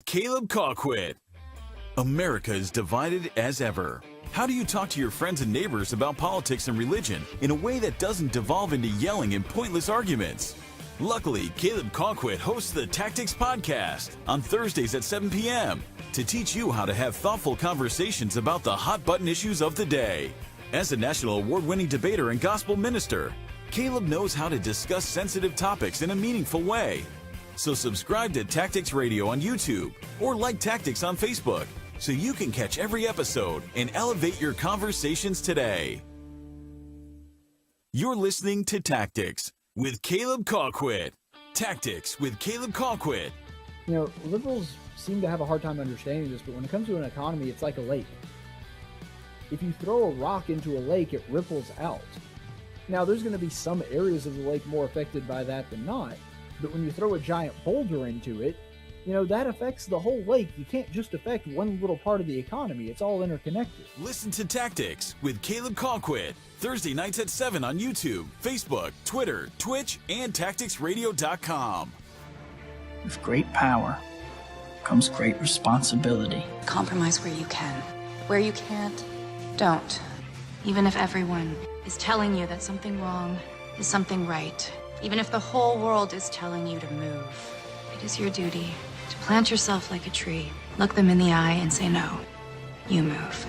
Caleb Colquitt. America is divided as ever. How do you talk to your friends and neighbors about politics and religion in a way that doesn't devolve into yelling and pointless arguments? Luckily, Caleb Colquitt hosts the Tactics Podcast on Thursdays at 7 p.m. to teach you how to have thoughtful conversations about the hot-button issues of the day. As a national award-winning debater and gospel minister, Caleb knows how to discuss sensitive topics in a meaningful way. So subscribe to Tactics Radio on YouTube or like Tactics on Facebook so you can catch every episode and elevate your conversations today. You're listening to Tactics with Caleb Colquitt. Tactics with Caleb Colquitt. You know, liberals seem to have a hard time understanding this, but when it comes to an economy, it's like a lake. If you throw a rock into a lake, it ripples out. Now, there's going to be some areas of the lake more affected by that than not, but when you throw a giant boulder into it, you know, that affects the whole lake. You can't just affect one little part of the economy. It's all interconnected. Listen to Tactics with Caleb Colquitt, Thursday nights at 7 on YouTube, Facebook, Twitter, Twitch, and TacticsRadio.com. With great power comes great responsibility. Compromise where you can. Where you can't, don't. Even if everyone is telling you that something wrong is something right. Even if the whole world is telling you to move. It is your duty to plant yourself like a tree, look them in the eye and say, no, you move.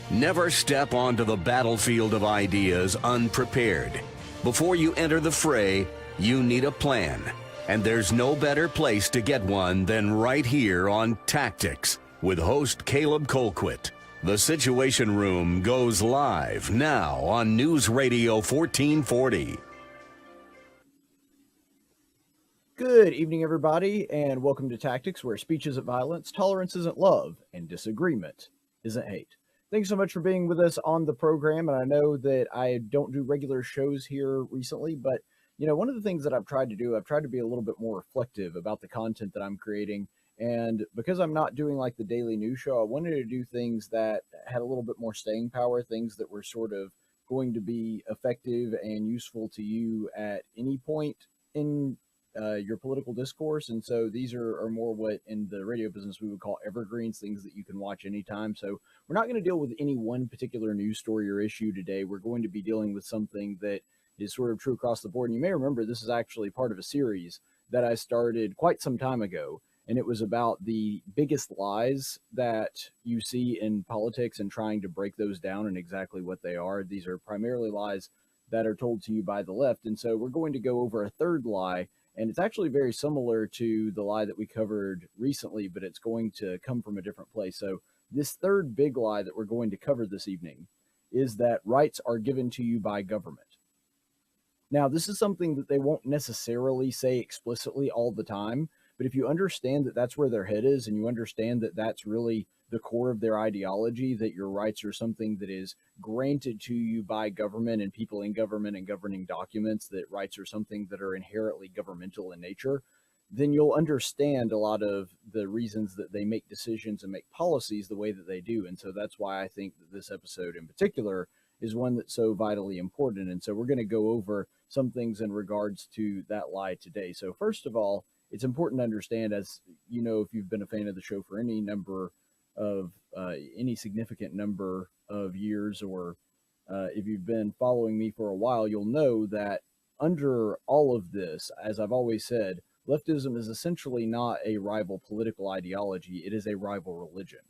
Never step onto the battlefield of ideas unprepared. Before you enter the fray, you need a plan. And there's no better place to get one than right here on Tactics with host Caleb Colquitt. The Situation Room goes live now on News Radio 1440. Good evening, everybody, and welcome to Tactics, where speech isn't violence, tolerance isn't love, and disagreement isn't hate. Thanks so much for being with us on the program, and I know that I don't do regular shows here recently, but, you know, one of the things that I've tried to do, I've tried to be a little bit more reflective about the content that I'm creating, and because I'm not doing like the daily news show, I wanted to do things that had a little bit more staying power, things that were sort of going to be effective and useful to you at any point in your political discourse. And so these are more what in the radio business we would call evergreens, things that you can watch anytime. So we're not going to deal with any one particular news story or issue today. We're going to be dealing with something that is sort of true across the board. And you may remember this is actually part of a series that I started quite some time ago. And it was about the biggest lies that you see in politics and trying to break those down and exactly what they are. These are primarily lies that are told to you by the left. And so we're going to go over a third lie. And it's actually very similar to the lie that we covered recently, but it's going to come from a different place. So this third big lie that we're going to cover this evening is that rights are given to you by government. Now, this is something that they won't necessarily say explicitly all the time, but if you understand that that's where their head is, and you understand that that's really the core of their ideology, that your rights are something that is granted to you by government and people in government and governing documents, that rights are something that are inherently governmental in nature, then you'll understand a lot of the reasons that they make decisions and make policies the way that they do. And so that's why I think that this episode in particular is one that's so vitally important. And so we're going to go over some things in regards to that lie today. So first of all, it's important to understand, as you know, if you've been a fan of the show for any number of any significant number of years, or if you've been following me for a while, you'll know that under all of this, as I've always said, leftism is essentially not a rival political ideology. It is a rival religion.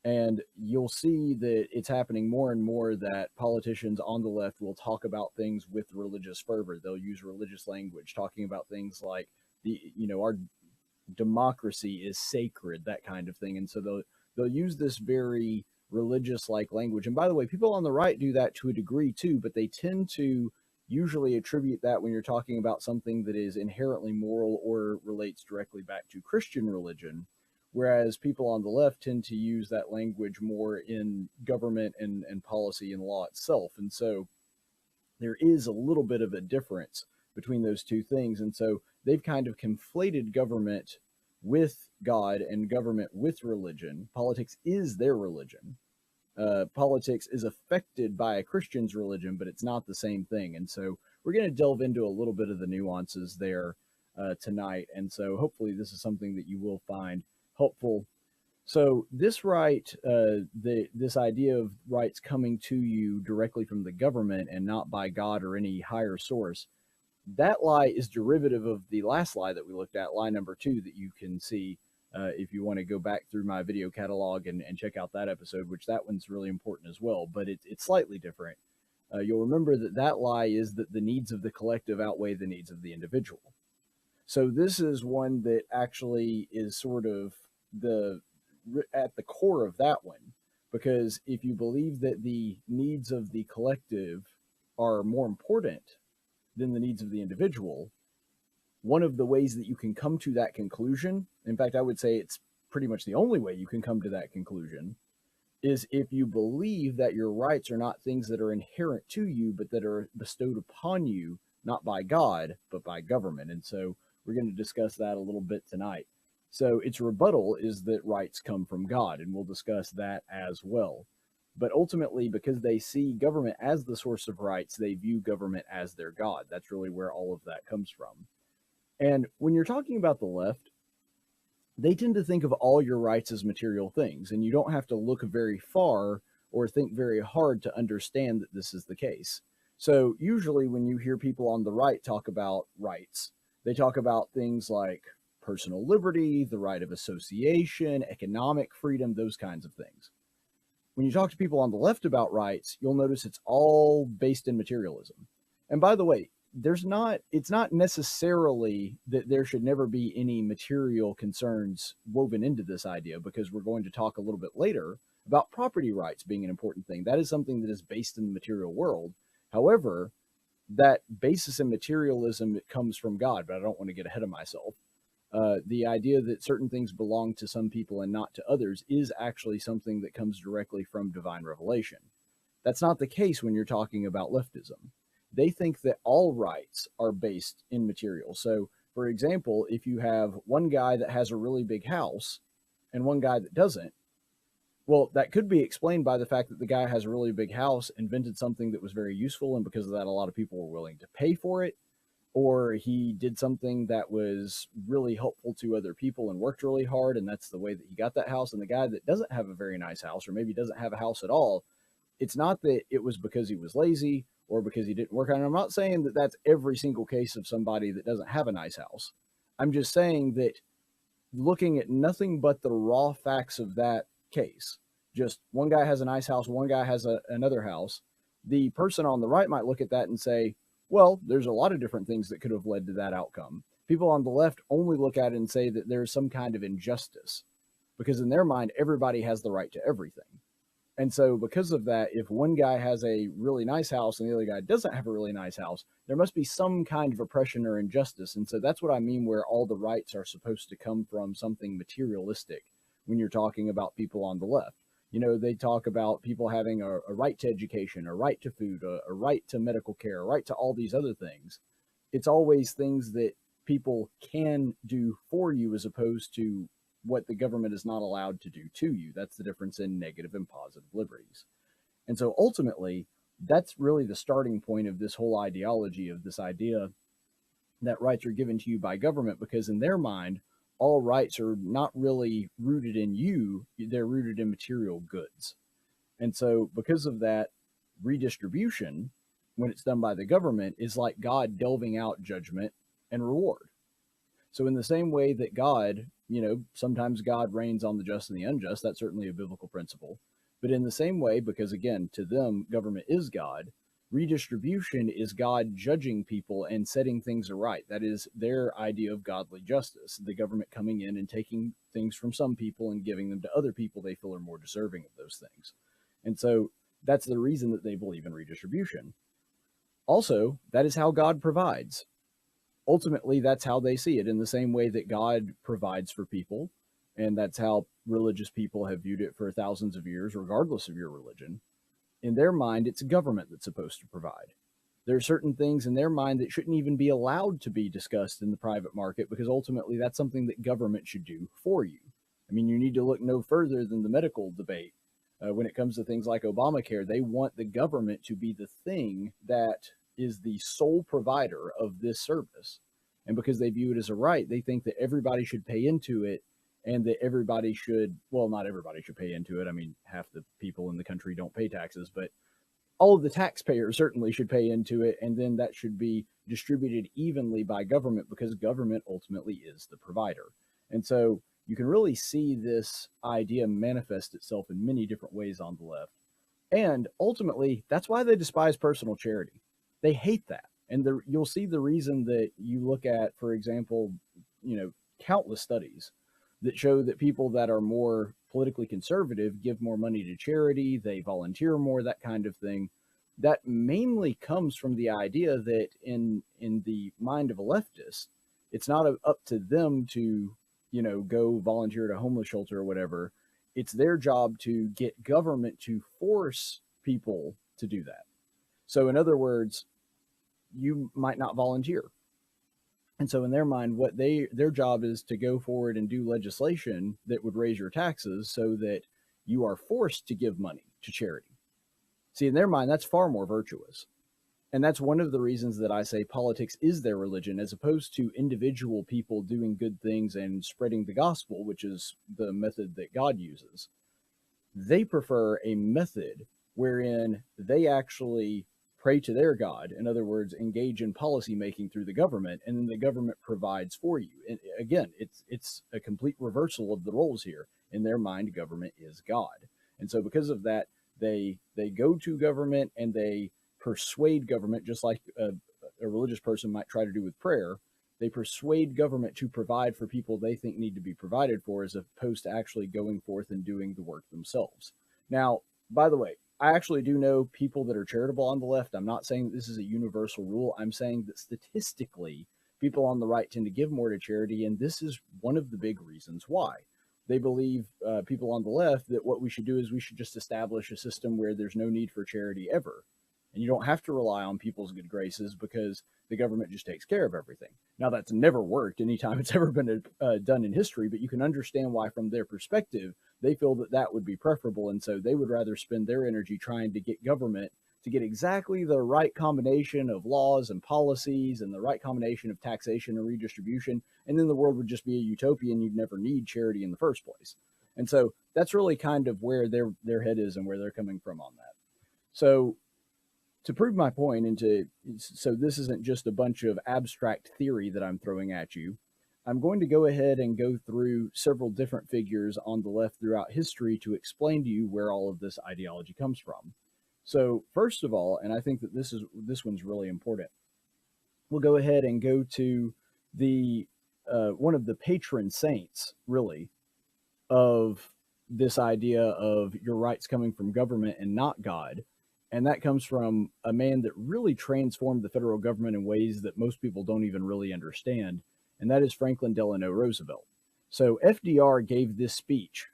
And you'll see that it's happening more and more that politicians on the left will talk about things with religious fervor. They'll use religious language, talking about things like our democracy is sacred, that kind of thing. And so they'll use this very religious like language. And by the way, people on the right do that to a degree too, but they tend to usually attribute that when you're talking about something that is inherently moral or relates directly back to Christian religion, whereas people on the left tend to use that language more in government and policy and law itself. And so there is a little bit of a difference between those two things. And so they've kind of conflated government with God and government with religion. Politics is their religion. Politics is affected by a Christian's religion, but it's not the same thing. And so we're going to delve into a little bit of the nuances there tonight. And so hopefully this is something that you will find helpful. So this right, this idea of rights coming to you directly from the government and not by God or any higher source, that lie is derivative of the last lie that we looked at, lie number 2, that you can see if you want to go back through my video catalog and check out that episode, which that one's really important as well, but it's slightly different. You'll remember that that lie is that the needs of the collective outweigh the needs of the individual. So this is one that actually is sort of at the core of that one, because if you believe that the needs of the collective are more important than the needs of the individual, one of the ways that you can come to that conclusion, in fact, I would say it's pretty much the only way you can come to that conclusion, is if you believe that your rights are not things that are inherent to you, but that are bestowed upon you, not by God, but by government. And so we're going to discuss that a little bit tonight. So its rebuttal is that rights come from God, and we'll discuss that as well. But ultimately, because they see government as the source of rights, they view government as their God. That's really where all of that comes from. And when you're talking about the left, they tend to think of all your rights as material things, and you don't have to look very far or think very hard to understand that this is the case. So usually when you hear people on the right talk about rights, they talk about things like personal liberty, the right of association, economic freedom, those kinds of things. When you talk to people on the left about rights, you'll notice it's all based in materialism. And by the way, it's not necessarily that there should never be any material concerns woven into this idea, because we're going to talk a little bit later about property rights being an important thing. That is something that is based in the material world. However, that basis in materialism, it comes from God, but I don't want to get ahead of myself. The idea that certain things belong to some people and not to others is actually something that comes directly from divine revelation. That's not the case when you're talking about leftism. They think that all rights are based in material. So, for example, if you have one guy that has a really big house and one guy that doesn't, well, that could be explained by the fact that the guy has a really big house, invented something that was very useful, and because of that, a lot of people were willing to pay for it. Or he did something that was really helpful to other people and worked really hard, and that's the way that he got that house. And the guy that doesn't have a very nice house, or maybe doesn't have a house at all, it's not that it was because he was lazy or because he didn't work on it. I'm not saying that that's every single case of somebody that doesn't have a nice house. I'm just saying that looking at nothing but the raw facts of that case, just one guy has a nice house, one guy has another house, the person on the right might look at that and say, well, there's a lot of different things that could have led to that outcome. People on the left only look at it and say that there's some kind of injustice, because in their mind, everybody has the right to everything. And so because of that, if one guy has a really nice house and the other guy doesn't have a really nice house, there must be some kind of oppression or injustice. And so that's what I mean where all the rights are supposed to come from something materialistic when you're talking about people on the left. You know, they talk about people having a right to education, a right to food, a right to medical care, a right to all these other things. It's always things that people can do for you as opposed to what the government is not allowed to do to you. That's the difference in negative and positive liberties. And so ultimately, that's really the starting point of this whole ideology, of this idea that rights are given to you by government, because in their mind, all rights are not really rooted in you, they're rooted in material goods. And so because of that, redistribution, when it's done by the government, is like God delving out judgment and reward. So in the same way that God, you know, sometimes God reigns on the just and the unjust, that's certainly a biblical principle. But in the same way, because again, to them, government is God, redistribution is God judging people and setting things aright. That is their idea of godly justice, the government coming in and taking things from some people and giving them to other people they feel are more deserving of those things. And so that's the reason that they believe in redistribution. Also, that is how God provides. Ultimately, that's how they see it, in the same way that God provides for people. And that's how religious people have viewed it for thousands of years, regardless of your religion. In their mind, it's government that's supposed to provide. There are certain things in their mind that shouldn't even be allowed to be discussed in the private market, because ultimately that's something that government should do for you. I mean, you need to look no further than the medical debate. When it comes to things like Obamacare, they want the government to be the thing that is the sole provider of this service. And because they view it as a right, they think that everybody should pay into it and that everybody should, well, not everybody should pay into it. I mean, half the people in the country don't pay taxes, but all of the taxpayers certainly should pay into it, and then that should be distributed evenly by government, because government ultimately is the provider. And so you can really see this idea manifest itself in many different ways on the left. And ultimately, that's why they despise personal charity. They hate that. And you'll see the reason that you look at, for example, countless studies that show that people that are more politically conservative give more money to charity, they volunteer more, that kind of thing. That mainly comes from the idea that in the mind of a leftist, it's not up to them to, go volunteer at a homeless shelter or whatever. It's their job to get government to force people to do that. So in other words, you might not volunteer. And so in their mind, what their job is to go forward and do legislation that would raise your taxes so that you are forced to give money to charity. See, in their mind, that's far more virtuous. And that's one of the reasons that I say politics is their religion, as opposed to individual people doing good things and spreading the gospel, which is the method that God uses. They prefer a method wherein they actually pray to their God. In other words, engage in policy making through the government, and then the government provides for you. And again, it's a complete reversal of the roles here. In their mind, government is God. And so because of that, they go to government and they persuade government, just like a religious person might try to do with prayer. They persuade government to provide for people they think need to be provided for, as opposed to actually going forth and doing the work themselves. Now, by the way, I actually do know people that are charitable on the left. I'm not saying that this is a universal rule. I'm saying that statistically, people on the right tend to give more to charity, and this is one of the big reasons why. They believe, people on the left, that what we should do is we should just establish a system where there's no need for charity ever. And you don't have to rely on people's good graces because the government just takes care of everything. Now, that's never worked anytime it's ever been done in history, but you can understand why, from their perspective, they feel that that would be preferable. And so they would rather spend their energy trying to get government to get exactly the right combination of laws and policies and the right combination of taxation and redistribution. And then the world would just be a utopia and you'd never need charity in the first place. And so that's really kind of where their head is and where they're coming from on that. So to prove my point, so this isn't just a bunch of abstract theory that I'm throwing at you, I'm going to go ahead and go through several different figures on the left throughout history to explain to you where all of this ideology comes from. So first of all, and I think that this one's really important, we'll go ahead and go to the one of the patron saints, really, of this idea of your rights coming from government and not God. And that comes from a man that really transformed the federal government in ways that most people don't even really understand, and that is Franklin Delano Roosevelt. So FDR gave this speech.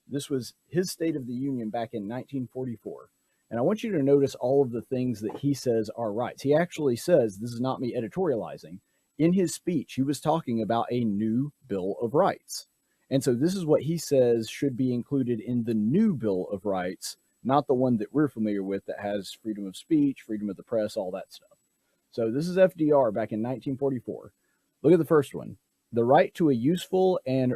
This was his State of the Union back in 1944. And I want you to notice all of the things that he says are rights. He actually says, this is not me editorializing, in his speech, he was talking about a new Bill of Rights. And so this is what he says should be included in the new Bill of Rights, not the one that we're familiar with that has freedom of speech, freedom of the press, all that stuff. So this is FDR back in 1944. Look at the first one. The right to a useful and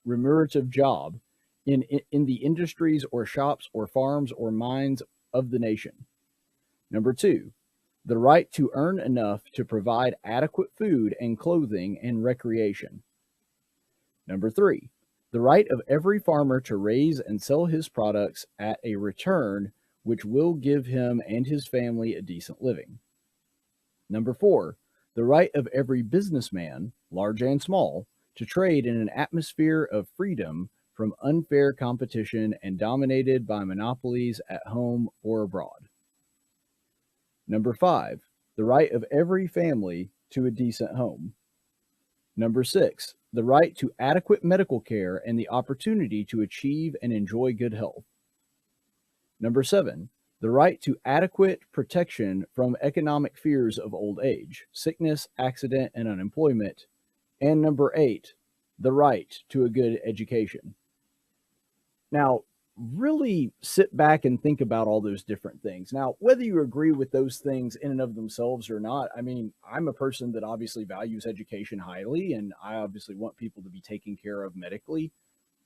remunerative job in the industries or shops or farms or mines of the nation. Number 2, the right to earn enough to provide adequate food and clothing and recreation. Number 3, the right of every farmer to raise and sell his products at a return which will give him and his family a decent living. Number 4, the right of every businessman, large and small, to trade in an atmosphere of freedom from unfair competition and dominated by monopolies at home or abroad. Number 5, the right of every family to a decent home. Number 6, the right to adequate medical care and the opportunity to achieve and enjoy good health. Number 7, the right to adequate protection from economic fears of old age, sickness, accident, and unemployment. And number 8, the right to a good education. Now, really sit back and think about all those different things. Now, whether you agree with those things in and of themselves or not, I mean, I'm a person that obviously values education highly, and I obviously want people to be taken care of medically,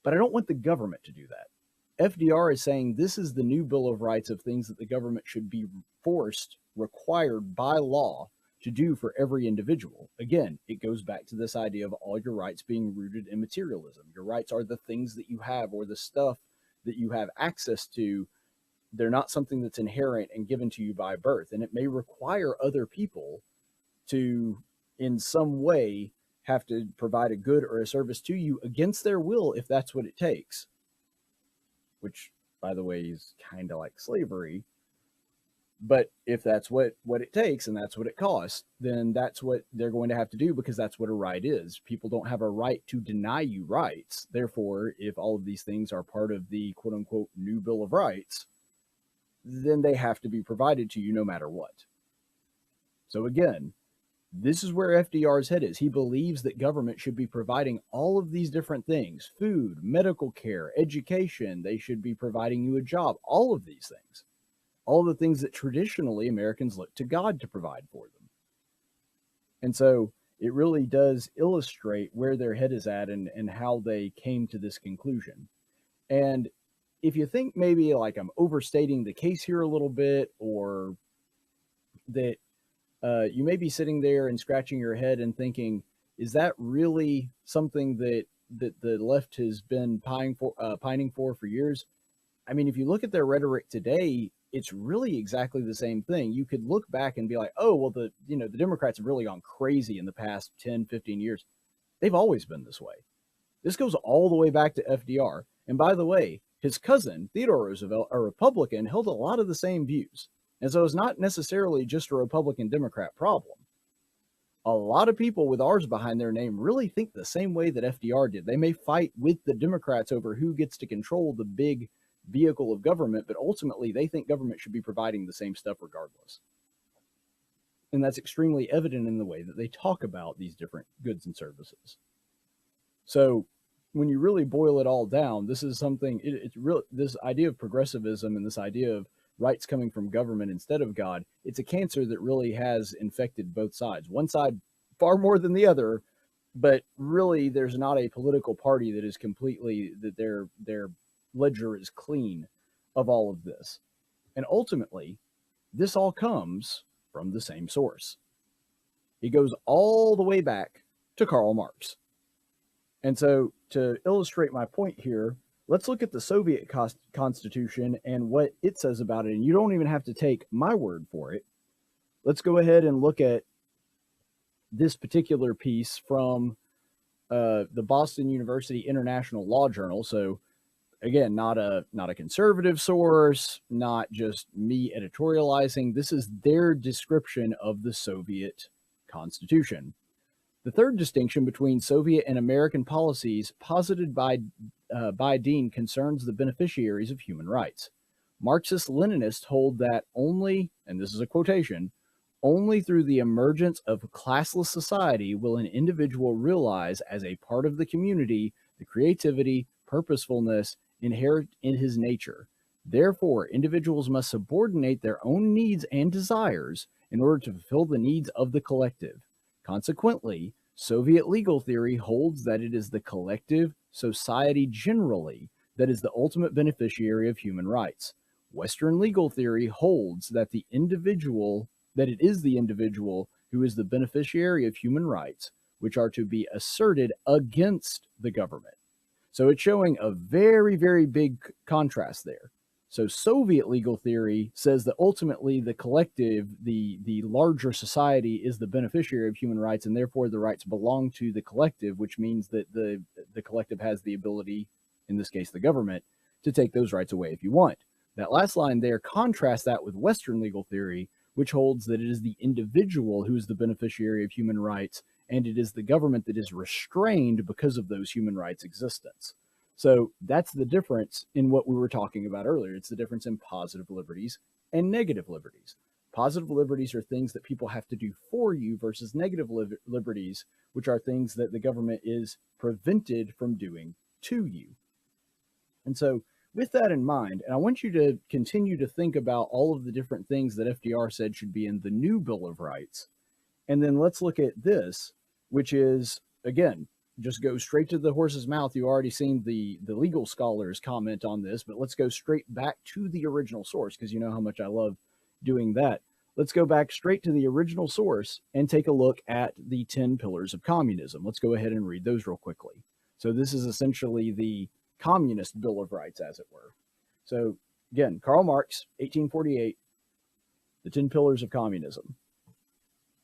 but I don't want the government to do that. FDR is saying this is the new Bill of Rights of things that the government should be required by law to do for every individual. Again, it goes back to this idea of all your rights being rooted in materialism. Your rights are the things that you have or the stuff that you have access to. They're not something that's inherent and given to you by birth. And it may require other people to, in some way, have to provide a good or a service to you against their will if that's what it takes. Which, by the way, is kind of like slavery. But if that's what it takes and that's what it costs, then that's what they're going to have to do, because that's what a right is. People don't have a right to deny you rights. Therefore, if all of these things are part of the quote unquote new Bill of Rights, then they have to be provided to you no matter what. So again, this is where FDR's head is. He believes that government should be providing all of these different things: food, medical care, education. They should be providing you a job, all of these things. All the things that traditionally Americans look to God to provide for them. And so it really does illustrate where their head is at and how they came to this conclusion. And if you think maybe like I'm overstating the case here a little bit, or that you may be sitting there and scratching your head and thinking, is that really something that the left has been pining for years? I mean, if you look at their rhetoric today, it's really exactly the same thing. You could look back and be like, oh, well, the Democrats have really gone crazy in the past 10, 15 years. They've always been this way. This goes all the way back to FDR. And by the way, his cousin, Theodore Roosevelt, a Republican, held a lot of the same views. And so it's not necessarily just a Republican-Democrat problem. A lot of people with R's behind their name really think the same way that FDR did. They may fight with the Democrats over who gets to control the big vehicle of government, but ultimately they think government should be providing the same stuff regardless. And that's extremely evident in the way that they talk about these different goods and services. So when you really boil it all down, this is something, it's real. This idea of progressivism and this idea of rights coming from government instead of God, it's a cancer that really has infected both sides. One side far more than the other, but really there's not a political party that is completely, that their ledger is clean of all of this. And ultimately, this all comes from the same source. It goes all the way back to Karl Marx. And so to illustrate my point here, let's look at the Soviet Constitution and what it says about it. And you don't even have to take my word for it. Let's go ahead and look at this particular piece from the Boston University International Law Journal. So again, not a conservative source, not just me editorializing. This is their description of the Soviet Constitution. The third distinction between Soviet and American policies posited by Dean concerns the beneficiaries of human rights. Marxist-Leninists hold that only, and this is a quotation, only through the emergence of a classless society will an individual realize as a part of the community the creativity, purposefulness inherent in his nature. Therefore, individuals must subordinate their own needs and desires in order to fulfill the needs of the collective. Consequently, Soviet legal theory holds that it is the collective society generally that is the ultimate beneficiary of human rights. Western legal theory holds that it is the individual who is the beneficiary of human rights, which are to be asserted against the government. So it's showing a very, very big contrast there. So Soviet legal theory says that ultimately the collective, the larger society, is the beneficiary of human rights, and therefore the rights belong to the collective, which means that the collective has the ability, in this case the government, to take those rights away if you want. That last line there contrasts that with Western legal theory, which holds that it is the individual who is the beneficiary of human rights, and it is the government that is restrained because of those human rights' existence. So that's the difference in what we were talking about earlier. It's the difference in positive liberties and negative liberties. Positive liberties are things that people have to do for you versus negative liberties, which are things that the government is prevented from doing to you. And so with that in mind, and I want you to continue to think about all of the different things that FDR said should be in the new Bill of Rights. And then let's look at this, which is, again, just go straight to the horse's mouth. You already seen the legal scholars comment on this, but let's go straight back to the original source, because you know how much I love doing that. Let's go back straight to the original source and take a look at the 10 pillars of communism. Let's go ahead and read those real quickly. So this is essentially the Communist Bill of Rights, as it were. So again, Karl Marx, 1848, the 10 pillars of communism.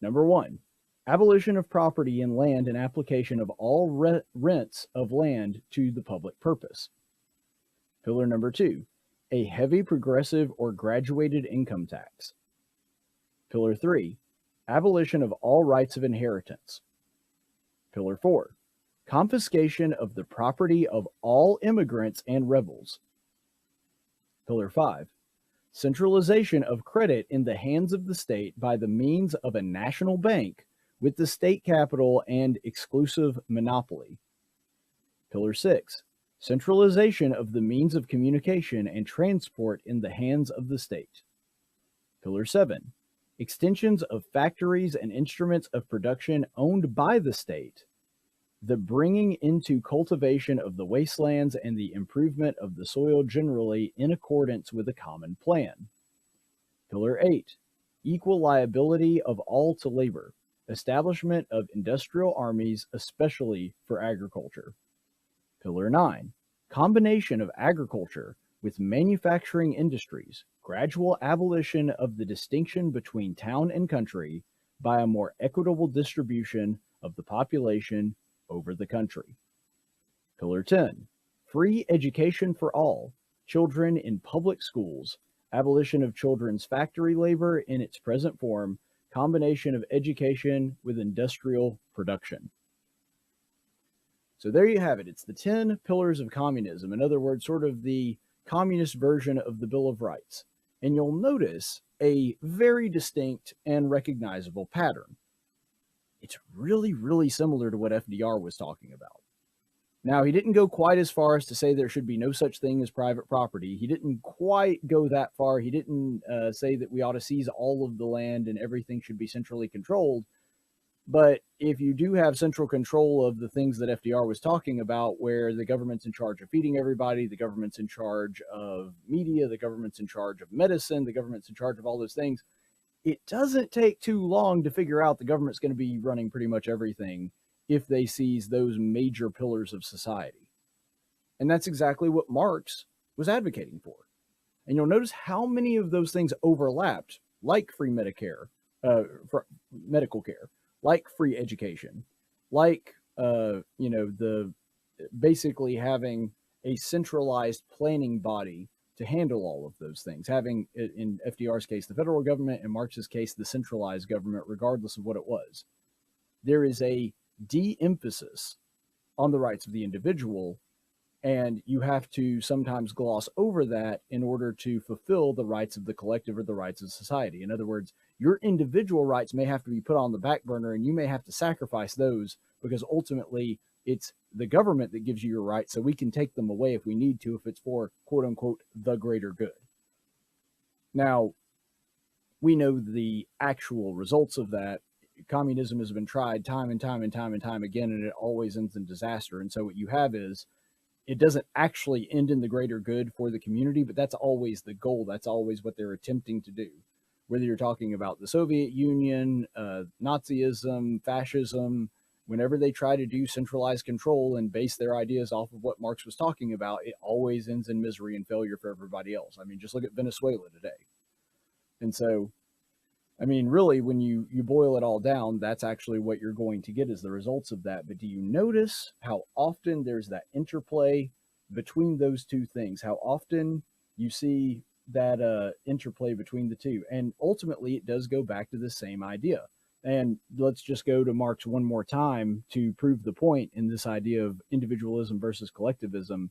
Number 1, abolition of property in land and application of all rents of land to the public purpose. Pillar number 2, a heavy progressive or graduated income tax. Pillar 3, abolition of all rights of inheritance. Pillar 4, confiscation of the property of all immigrants and rebels. Pillar 5, centralization of credit in the hands of the state by the means of a national bank with the state capital and exclusive monopoly. Pillar 6, centralization of the means of communication and transport in the hands of the state. Pillar 7, extensions of factories and instruments of production owned by the state, the bringing into cultivation of the wastelands and the improvement of the soil generally in accordance with a common plan. Pillar 8, equal liability of all to labor, establishment of industrial armies, especially for agriculture. Pillar 9, combination of agriculture with manufacturing industries, gradual abolition of the distinction between town and country by a more equitable distribution of the population over the country. Pillar 10, free education for all, children in public schools, abolition of children's factory labor in its present form, combination of education with industrial production. So there you have it. It's the 10 pillars of communism. In other words, sort of the communist version of the Bill of Rights. And you'll notice a very distinct and recognizable pattern. It's really, really similar to what FDR was talking about. Now, he didn't go quite as far as to say there should be no such thing as private property. He didn't quite go that far. He didn't say that we ought to seize all of the land and everything should be centrally controlled. But if you do have central control of the things that FDR was talking about, where the government's in charge of feeding everybody, the government's in charge of media, the government's in charge of medicine, the government's in charge of all those things, it doesn't take too long to figure out the government's going to be running pretty much everything if they seize those major pillars of society. And that's exactly what Marx was advocating for. And you'll notice how many of those things overlapped, like free Medicare, medical care, like free education, like, the basically having a centralized planning body to handle all of those things, having, in FDR's case, the federal government, in Marx's case, the centralized government, regardless of what it was. There is a de-emphasis on the rights of the individual, and you have to sometimes gloss over that in order to fulfill the rights of the collective or the rights of society. In other words, your individual rights may have to be put on the back burner, and you may have to sacrifice those because ultimately it's the government that gives you your rights, so we can take them away if we need to, if it's for, quote unquote, the greater good. Now, we know the actual results of that. Communism has been tried time and time and time and time again, and it always ends in disaster. And so what you have is, it doesn't actually end in the greater good for the community, but that's always the goal. That's always what they're attempting to do. Whether you're talking about the Soviet Union, Nazism, fascism, whenever they try to do centralized control and base their ideas off of what Marx was talking about, it always ends in misery and failure for everybody else. I mean, just look at Venezuela today. And so, I mean, really, when you boil it all down, that's actually what you're going to get as the results of that. But do you notice how often there's that interplay between those two things? How often you see that interplay between the two? And ultimately, it does go back to the same idea. And let's just go to Marx one more time to prove the point in this idea of individualism versus collectivism.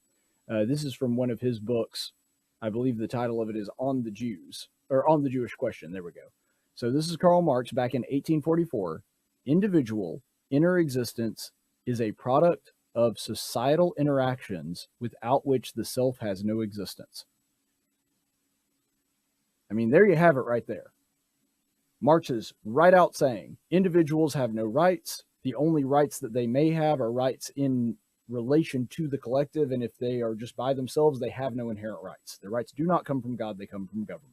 This is from one of his books. I believe the title of it is On the Jews, or On the Jewish Question. There we go. So this is Karl Marx back in 1844. Individual inner existence is a product of societal interactions without which the self has no existence. I mean, there you have it right there. Marx is right out saying individuals have no rights. The only rights that they may have are rights in relation to the collective. And if they are just by themselves, they have no inherent rights. Their rights do not come from God, they come from government.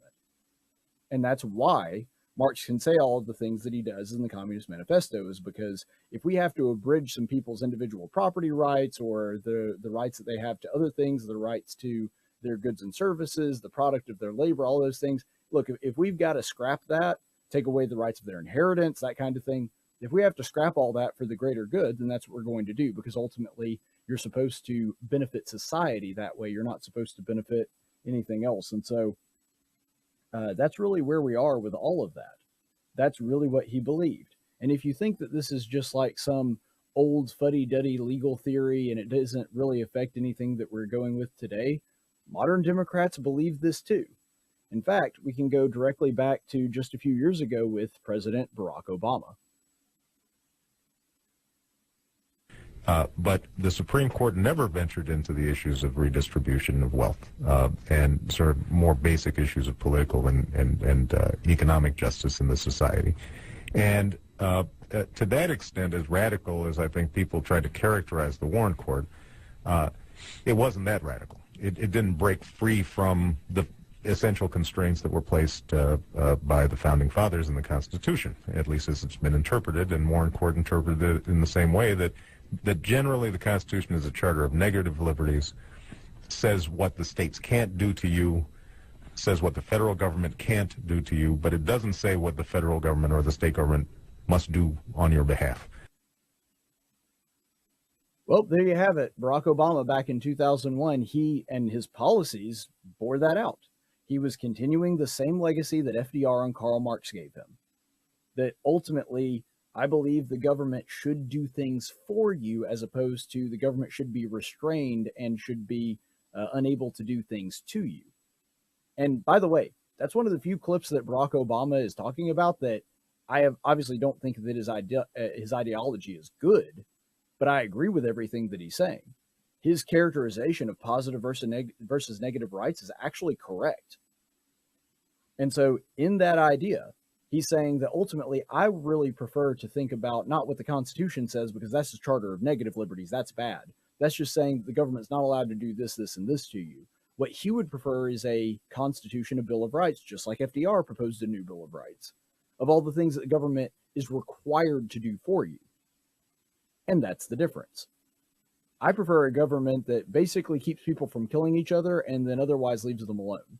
And that's why Marx can say all of the things that he does in the Communist Manifesto, is because if we have to abridge some people's individual property rights or the rights that they have to other things, the rights to their goods and services, the product of their labor, all those things, look, if we've got to scrap that, take away the rights of their inheritance, that kind of thing, if we have to scrap all that for the greater good, then that's what we're going to do, because ultimately you're supposed to benefit society that way. You're not supposed to benefit anything else. And so that's really where we are with all of that. That's really what he believed. And if you think that this is just like some old fuddy-duddy legal theory and it doesn't really affect anything that we're going with today, modern Democrats believe this too. In fact, we can go directly back to just a few years ago with President Barack Obama. But the Supreme Court never ventured into the issues of redistribution of wealth and sort of more basic issues of political and economic justice in the society. And to that extent, as radical as I think people try to characterize the Warren Court, it wasn't that radical. It didn't break free from the essential constraints that were placed by the Founding Fathers in the Constitution, at least as it's been interpreted, and Warren Court interpreted it in the same way that generally the Constitution is a charter of negative liberties, says what the states can't do to you, says what the federal government can't do to you, but it doesn't say what the federal government or the state government must do on your behalf. Well, there you have it. Barack Obama, back in 2001, he and his policies bore that out. He was continuing the same legacy that FDR and Karl Marx gave him, that ultimately, I believe the government should do things for you as opposed to the government should be restrained and should be unable to do things to you. And by the way, that's one of the few clips that Barack Obama is talking about that I obviously don't think that his ideology is good, but I agree with everything that he's saying. His characterization of positive versus negative rights is actually correct. And so in that idea, he's saying that ultimately, I really prefer to think about not what the Constitution says, because that's a charter of negative liberties. That's bad. That's just saying the government's not allowed to do this, this, and this to you. What he would prefer is a Constitution, a Bill of Rights, just like FDR proposed a new Bill of Rights, of all the things that the government is required to do for you. And that's the difference. I prefer a government that basically keeps people from killing each other and then otherwise leaves them alone.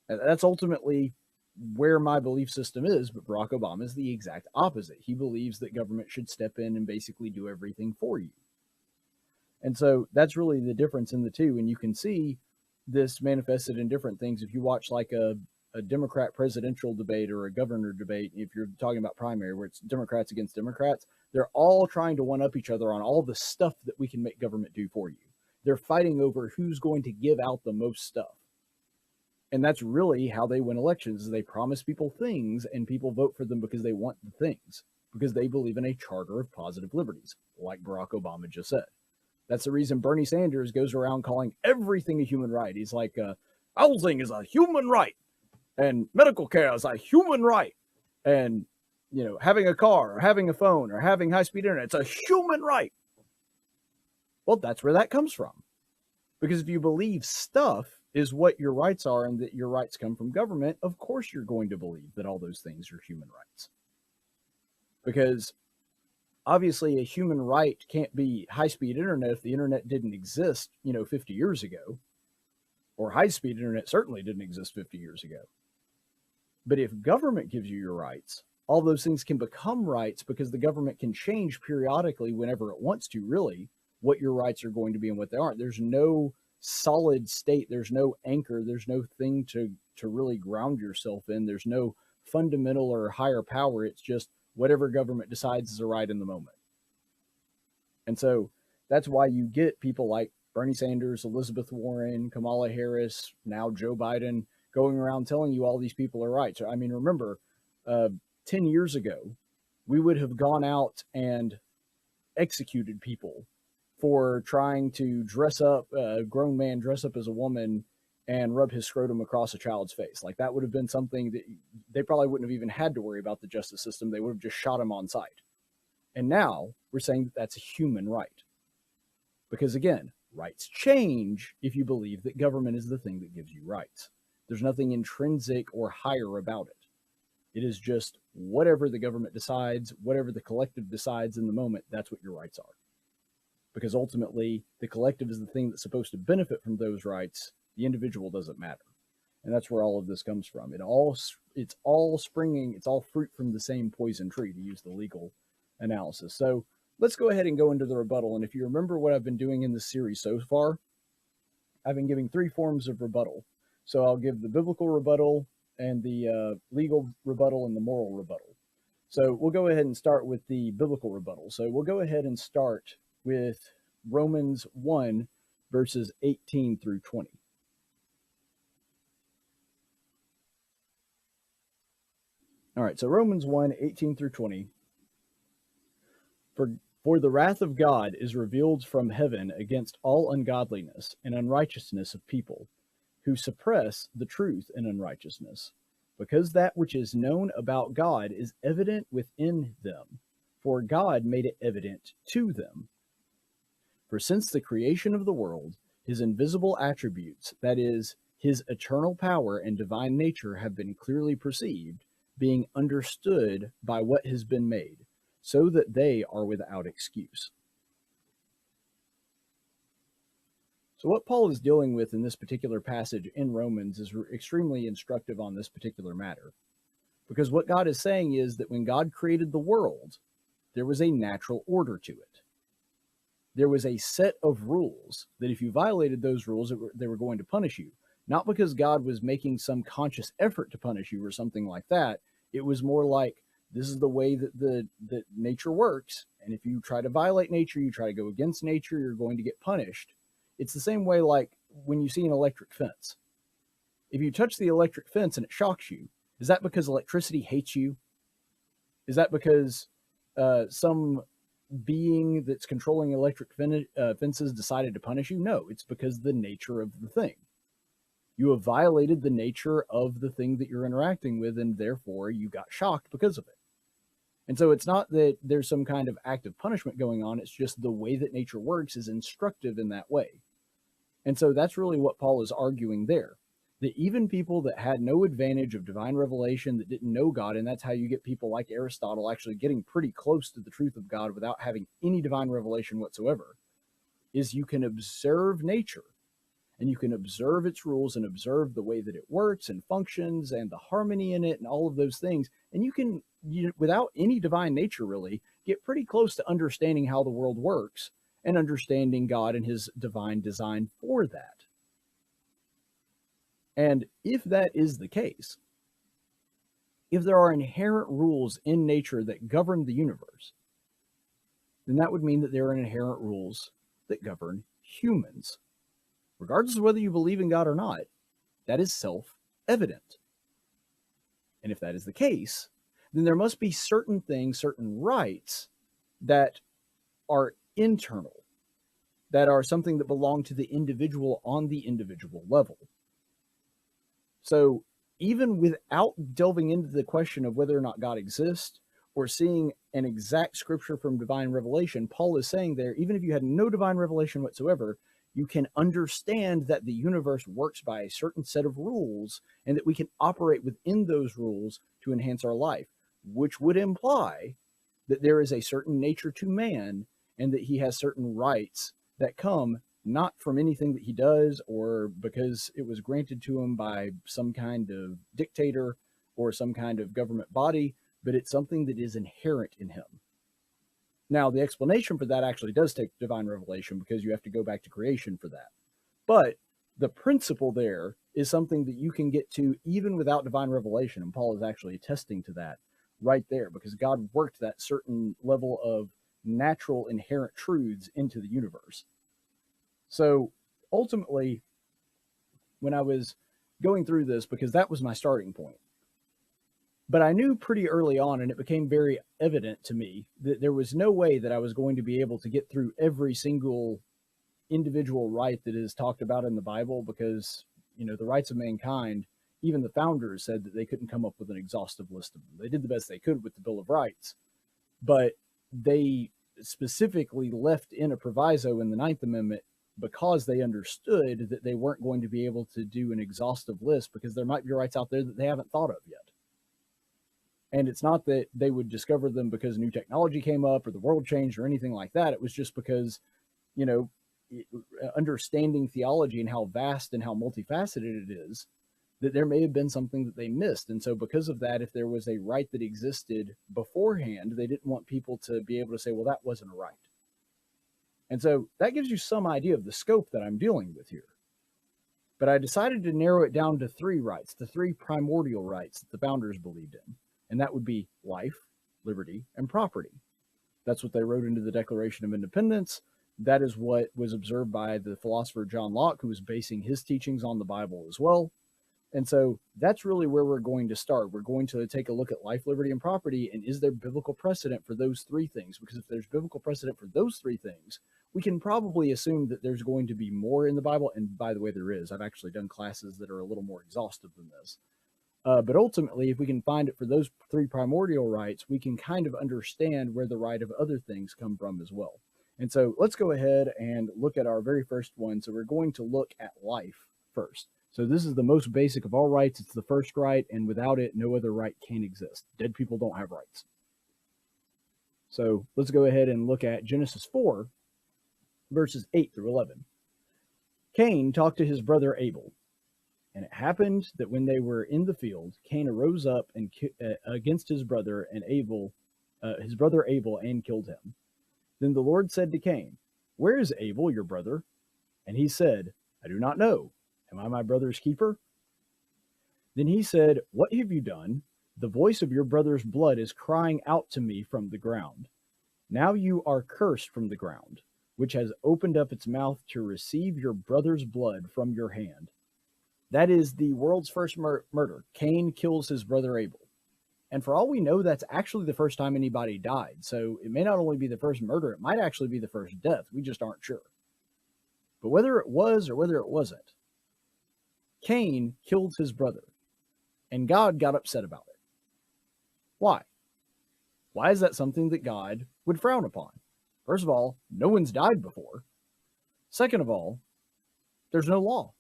And that's ultimately where my belief system is, but Barack Obama is the exact opposite. He believes that government should step in and basically do everything for you. And so that's really the difference in the two. And you can see this manifested in different things. If you watch like a Democrat presidential debate or a governor debate, if you're talking about primary where it's Democrats against Democrats, they're all trying to one-up each other on all the stuff that we can make government do for you. They're fighting over who's going to give out the most stuff. And that's really how they win elections, is they promise people things and people vote for them because they want the things, because they believe in a charter of positive liberties, like Barack Obama just said. That's the reason Bernie Sanders goes around calling everything a human right. He's like, housing is a human right, and medical care is a human right, and having a car or having a phone or having high-speed internet, it's a human right. Well, that's where that comes from. Because if you believe stuff is what your rights are and that your rights come from government, of course you're going to believe that all those things are human rights. Because obviously a human right can't be high-speed internet if the internet didn't exist, 50 years ago. Or high-speed internet certainly didn't exist 50 years ago. But if government gives you your rights, all those things can become rights because the government can change periodically whenever it wants to, really, what your rights are going to be and what they aren't. There's no solid state. There's no anchor. There's no thing to really ground yourself in. There's no fundamental or higher power. It's just whatever government decides is a right in the moment. And so that's why you get people like Bernie Sanders, Elizabeth Warren, Kamala Harris, now Joe Biden, going around telling you all these people are right. So, I mean, remember, 10 years ago, we would have gone out and executed people for trying to dress up, a grown man dress up as a woman and rub his scrotum across a child's face. Like, that would have been something that they probably wouldn't have even had to worry about the justice system. They would have just shot him on sight. And now we're saying that that's a human right. Because again, rights change if you believe that government is the thing that gives you rights. There's nothing intrinsic or higher about it. It is just whatever the government decides, whatever the collective decides in the moment, that's what your rights are. Because ultimately, the collective is the thing that's supposed to benefit from those rights. The individual doesn't matter. And that's where all of this comes from. It's all springing, it's all fruit from the same poison tree, to use the legal analysis. So let's go ahead and go into the rebuttal. And if you remember what I've been doing in this series so far, I've been giving 3 forms of rebuttal. So I'll give the biblical rebuttal and the legal rebuttal and the moral rebuttal. So we'll go ahead and start with the biblical rebuttal. So we'll go ahead and start with Romans 1, verses 18 through 20. All right, so Romans 1, 18 through 20. For the wrath of God is revealed from heaven against all ungodliness and unrighteousness of people, who suppress the truth in unrighteousness, because that which is known about God is evident within them, for God made it evident to them. For since the creation of the world, his invisible attributes, that is, his eternal power and divine nature, have been clearly perceived, being understood by what has been made, so that they are without excuse. So what Paul is dealing with in this particular passage in Romans is extremely instructive on this particular matter. Because what God is saying is that when God created the world, there was a natural order to it. There was a set of rules that if you violated those rules, they were going to punish you. Not because God was making some conscious effort to punish you or something like that. It was more like, this is the way that nature works. And if you try to violate nature, you try to go against nature, you're going to get punished. It's the same way like when you see an electric fence. If you touch the electric fence and it shocks you, is that because electricity hates you? Is that because some being that's controlling electric fences decided to punish you? No, it's because the nature of the thing. You have violated the nature of the thing that you're interacting with, and therefore you got shocked because of it. And so it's not that there's some kind of act of punishment going on. It's just the way that nature works is instructive in that way. And so that's really what Paul is arguing there. That even people that had no advantage of divine revelation, that didn't know God, and that's how you get people like Aristotle actually getting pretty close to the truth of God without having any divine revelation whatsoever, is you can observe nature. And you can observe its rules and observe the way that it works and functions and the harmony in it and all of those things. And you can, without any divine nature really, get pretty close to understanding how the world works and understanding God and his divine design for that. And if that is the case, if there are inherent rules in nature that govern the universe, then that would mean that there are inherent rules that govern humans. Regardless of whether you believe in God or not, that is self-evident. And if that is the case, then there must be certain things, certain rights that are internal, that are something that belong to the individual on the individual level. So even without delving into the question of whether or not God exists or seeing an exact scripture from divine revelation, Paul is saying there, even if you had no divine revelation whatsoever, you can understand that the universe works by a certain set of rules and that we can operate within those rules to enhance our life, which would imply that there is a certain nature to man and that he has certain rights that come not from anything that he does or because it was granted to him by some kind of dictator or some kind of government body, but it's something that is inherent in him. Now, the explanation for that actually does take divine revelation because you have to go back to creation for that. But the principle there is something that you can get to even without divine revelation. And Paul is actually attesting to that right there because God worked that certain level of natural inherent truths into the universe. So ultimately, when I was going through this, because that was my starting point, But I knew pretty early on, and it became very evident to me, that there was no way that I was going to be able to get through every single individual right that is talked about in the Bible, because, the rights of mankind, even the founders said that they couldn't come up with an exhaustive list of them. They did the best they could with the Bill of Rights, but they specifically left in a proviso in the Ninth Amendment because they understood that they weren't going to be able to do an exhaustive list, because there might be rights out there that they haven't thought of yet. And it's not that they would discover them because new technology came up or the world changed or anything like that. It was just because, understanding theology and how vast and how multifaceted it is, that there may have been something that they missed. And so because of that, if there was a right that existed beforehand, they didn't want people to be able to say, well, that wasn't a right. And so that gives you some idea of the scope that I'm dealing with here. But I decided to narrow it down to 3 rights, the 3 primordial rights that the founders believed in. And that would be life, liberty, and property. That's what they wrote into the Declaration of Independence. That is what was observed by the philosopher John Locke, who was basing his teachings on the Bible as well. And so that's really where we're going to start. We're going to take a look at life, liberty, and property, and is there biblical precedent for those 3 things? Because if there's biblical precedent for those 3 things, we can probably assume that there's going to be more in the Bible. And by the way, there is. I've actually done classes that are a little more exhaustive than this. But ultimately, if we can find it for those 3 primordial rights, we can kind of understand where the right of other things come from as well. And so let's go ahead and look at our very first one. So we're going to look at life first. So this is the most basic of all rights. It's the first right, and without it, no other right can exist. Dead people don't have rights. So let's go ahead and look at Genesis 4, verses 8 through 11. Cain talked to his brother Abel. And it happened that when they were in the field, Cain arose up and against his brother Abel, and killed him. Then the Lord said to Cain, "Where is Abel, your brother?" And he said, "I do not know. Am I my brother's keeper?" Then he said, "What have you done? The voice of your brother's blood is crying out to me from the ground. Now you are cursed from the ground, which has opened up its mouth to receive your brother's blood from your hand." That is the world's first murder. Cain kills his brother Abel. And for all we know, that's actually the first time anybody died. So it may not only be the first murder, it might actually be the first death. We just aren't sure. But whether it was or whether it wasn't, Cain killed his brother. And God got upset about it. Why? Why is that something that God would frown upon? First of all, no one's died before. Second of all, there's no law.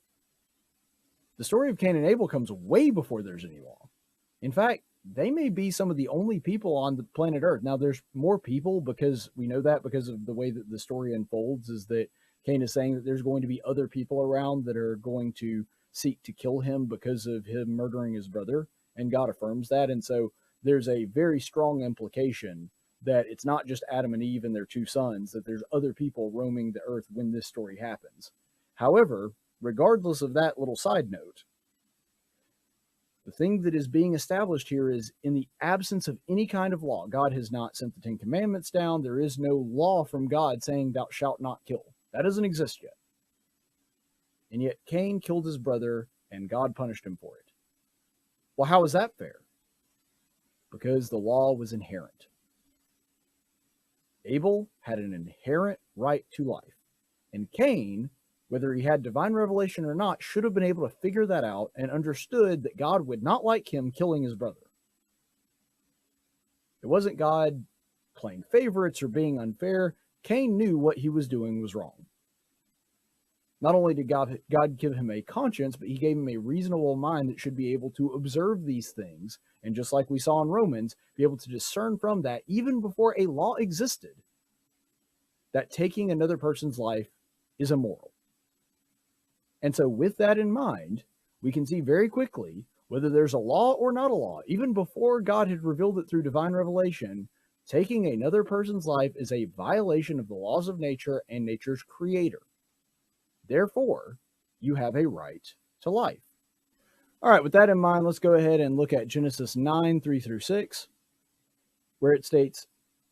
The story of Cain and Abel comes way before there's any law. In fact, they may be some of the only people on the planet Earth. Now, there's more people, because we know that because of the way that the story unfolds, is that Cain is saying that there's going to be other people around that are going to seek to kill him because of him murdering his brother, and God affirms that. And so there's a very strong implication that it's not just Adam and Eve and their 2 sons, that there's other people roaming the earth when this story happens. However, regardless of that little side note, the thing that is being established here is, in the absence of any kind of law, God has not sent the 10 Commandments down. There is no law from God saying thou shalt not kill. That doesn't exist yet. And yet Cain killed his brother and God punished him for it. Well, how is that fair? Because the law was inherent. Abel had an inherent right to life. And Cain, whether he had divine revelation or not, should have been able to figure that out and understood that God would not like him killing his brother. It wasn't God playing favorites or being unfair. Cain knew what he was doing was wrong. Not only did God give him a conscience, but he gave him a reasonable mind that should be able to observe these things. And just like we saw in Romans, be able to discern from that, even before a law existed, that taking another person's life is immoral. And so with that in mind, we can see very quickly whether there's a law or not a law. Even before God had revealed it through divine revelation, taking another person's life is a violation of the laws of nature and nature's creator. Therefore, you have a right to life. All right, with that in mind, let's go ahead and look at Genesis 9, 3 through 6, where it states,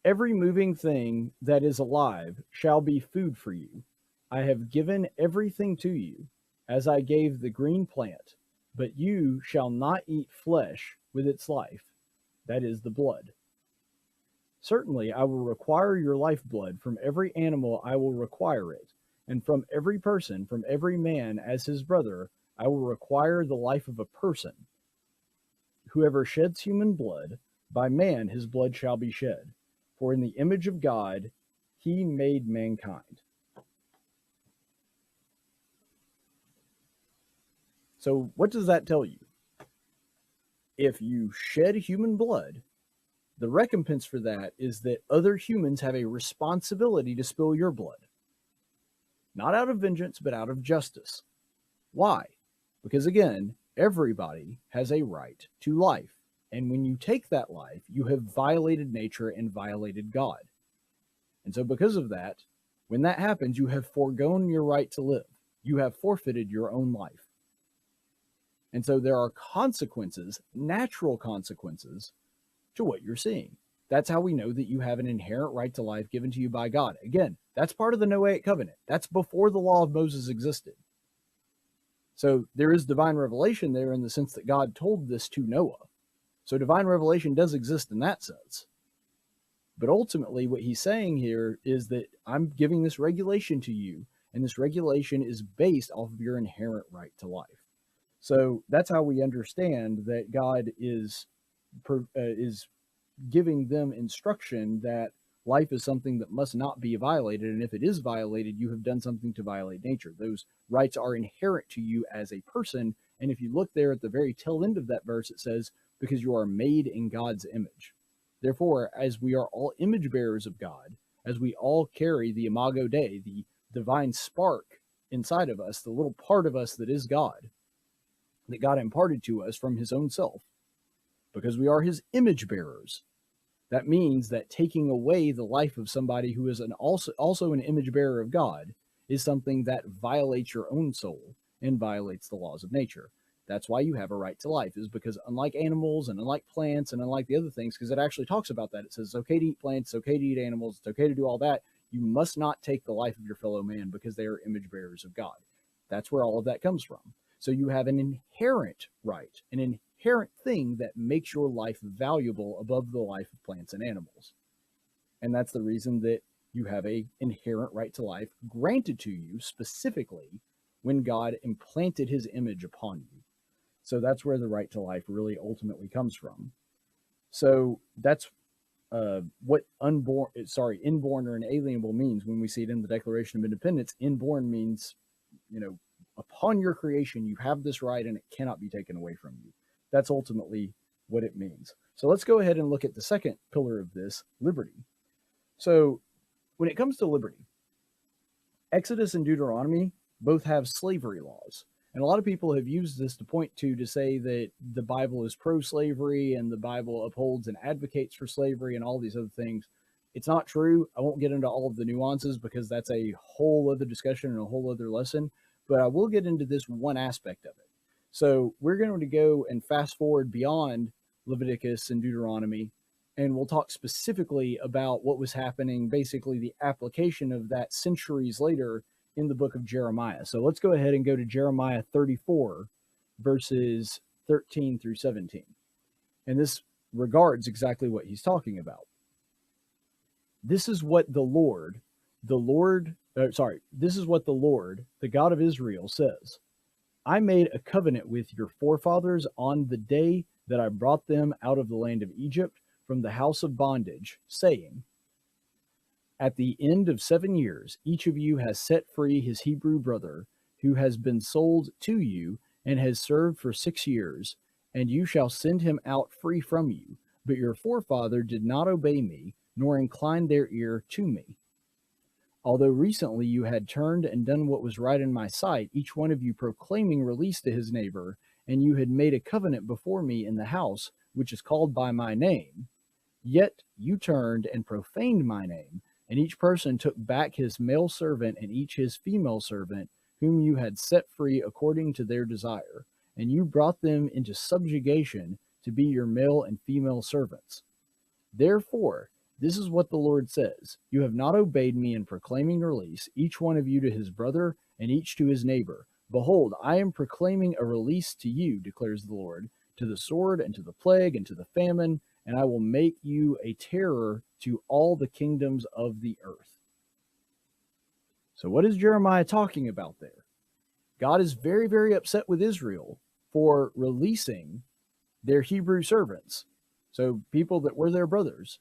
"Every moving thing that is alive shall be food for you. I have given everything to you, as I gave the green plant, but you shall not eat flesh with its life, that is the blood. Certainly I will require your lifeblood. From every animal I will require it, and from every person, from every man as his brother, I will require the life of a person. Whoever sheds human blood, by man his blood shall be shed. For in the image of God he made mankind. So what does that tell you? If you shed human blood, the recompense for that is that other humans have a responsibility to spill your blood. Not out of vengeance, but out of justice. Why? Because again, everybody has a right to life. And when you take that life, you have violated nature and violated God. And so because of that, when that happens, you have foregone your right to live. You have forfeited your own life. And so there are consequences, natural consequences, to what you're seeing. That's how we know that you have an inherent right to life given to you by God. Again, that's part of the Noahic covenant. That's before the law of Moses existed. So there is divine revelation there in the sense that God told this to Noah. So divine revelation does exist in that sense. But ultimately what he's saying here is that I'm giving this regulation to you, and this regulation is based off of your inherent right to life. So that's how we understand that God is giving them instruction that life is something that must not be violated, and if it is violated, you have done something to violate nature. Those rights are inherent to you as a person, and if you look there at the very tail end of that verse, it says, because you are made in God's image. Therefore, as we are all image bearers of God, as we all carry the imago Dei, the divine spark inside of us, the little part of us that is God, that God imparted to us from his own self, because we are his image bearers. That means that taking away the life of somebody who is also an image bearer of God is something that violates your own soul and violates the laws of nature. That's why you have a right to life, is because unlike animals and unlike plants and unlike the other things, because it actually talks about that. It says it's okay to eat plants, it's okay to eat animals, it's okay to do all that. You must not take the life of your fellow man because they are image bearers of God. That's where all of that comes from. So you have an inherent right, an inherent thing that makes your life valuable above the life of plants and animals. And that's the reason that you have an inherent right to life granted to you specifically when God implanted his image upon you. So that's where the right to life really ultimately comes from. So that's what inborn or inalienable means when we see it in the Declaration of Independence. Inborn means, upon your creation, you have this right and it cannot be taken away from you. That's ultimately what it means. So let's go ahead and look at the second pillar of this, liberty. So when it comes to liberty, Exodus and Deuteronomy both have slavery laws. And a lot of people have used this to say that the Bible is pro-slavery and the Bible upholds and advocates for slavery and all these other things. It's not true. I won't get into all of the nuances because that's a whole other discussion and a whole other lesson, but I will get into this one aspect of it. So we're going to go and fast forward beyond Leviticus and Deuteronomy, and we'll talk specifically about what was happening, basically the application of that centuries later in the book of Jeremiah. So let's go ahead and go to Jeremiah 34, verses 13 through 17. And this regards exactly what he's talking about. This is what this is what the Lord, the God of Israel, says. I made a covenant with your forefathers on the day that I brought them out of the land of Egypt from the house of bondage, saying, at the end of 7 years, each of you has set free his Hebrew brother, who has been sold to you and has served for 6 years, and you shall send him out free from you. But your forefather did not obey me, nor incline their ear to me. Although recently you had turned and done what was right in my sight, each one of you proclaiming release to his neighbor, and you had made a covenant before me in the house, which is called by my name, yet you turned and profaned my name, and each person took back his male servant and each his female servant, whom you had set free according to their desire, and you brought them into subjugation to be your male and female servants. Therefore, this is what the Lord says. You have not obeyed me in proclaiming release, each one of you to his brother and each to his neighbor. Behold, I am proclaiming a release to you, declares the Lord, to the sword and to the plague and to the famine, and I will make you a terror to all the kingdoms of the earth. So what is Jeremiah talking about there? God is very, very upset with Israel for releasing their Hebrew servants, so people that were their brothers,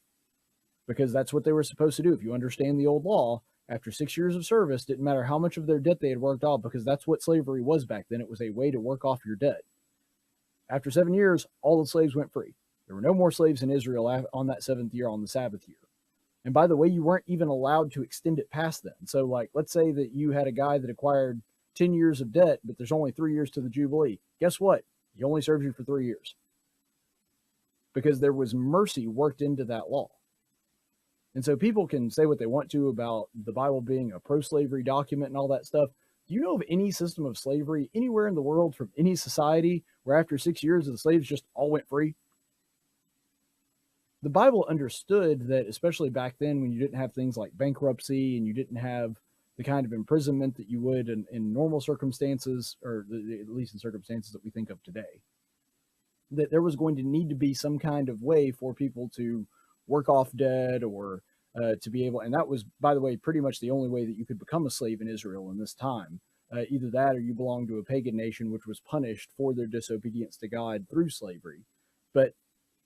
because that's what they were supposed to do. If you understand the old law, after 6 years of service, didn't matter how much of their debt they had worked off, because that's what slavery was back then. It was a way to work off your debt. After 7 years, all the slaves went free. There were no more slaves in Israel on that 7th year, on the Sabbath year. And by the way, you weren't even allowed to extend it past then. So like, let's say that you had a guy that acquired 10 years of debt, but there's only 3 years to the Jubilee. Guess what? He only serves you for 3 years, because there was mercy worked into that law. And so people can say what they want to about the Bible being a pro-slavery document and all that stuff. Do you know of any system of slavery anywhere in the world from any society where after 6 years the slaves just all went free? The Bible understood that, especially back then when you didn't have things like bankruptcy and you didn't have the kind of imprisonment that you would in normal circumstances, or at least in circumstances that we think of today, that there was going to need to be some kind of way for people to work off debt, or to be able, and that was, by the way, pretty much the only way that you could become a slave in Israel in this time. Either that or you belonged to a pagan nation, which was punished for their disobedience to God through slavery. But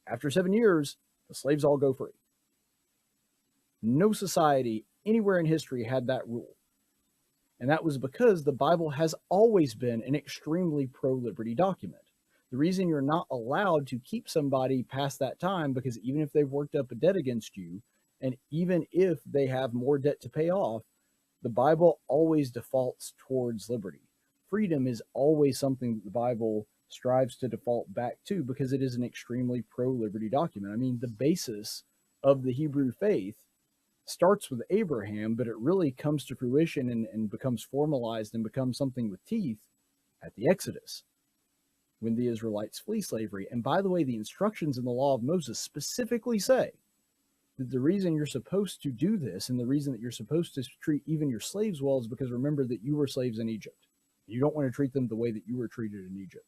after 7 years, the slaves all go free. No society anywhere in history had that rule. And that was because the Bible has always been an extremely pro-liberty document. The reason you're not allowed to keep somebody past that time, because even if they've worked up a debt against you, and even if they have more debt to pay off, the Bible always defaults towards liberty. Freedom is always something that the Bible strives to default back to, because it is an extremely pro-liberty document. I mean, the basis of the Hebrew faith starts with Abraham, but it really comes to fruition and becomes formalized and becomes something with teeth at the Exodus, when the Israelites flee slavery. And by the way, the instructions in the law of Moses specifically say that the reason you're supposed to do this, and the reason that you're supposed to treat even your slaves well, is because remember that you were slaves in Egypt. You don't want to treat them the way that you were treated in Egypt.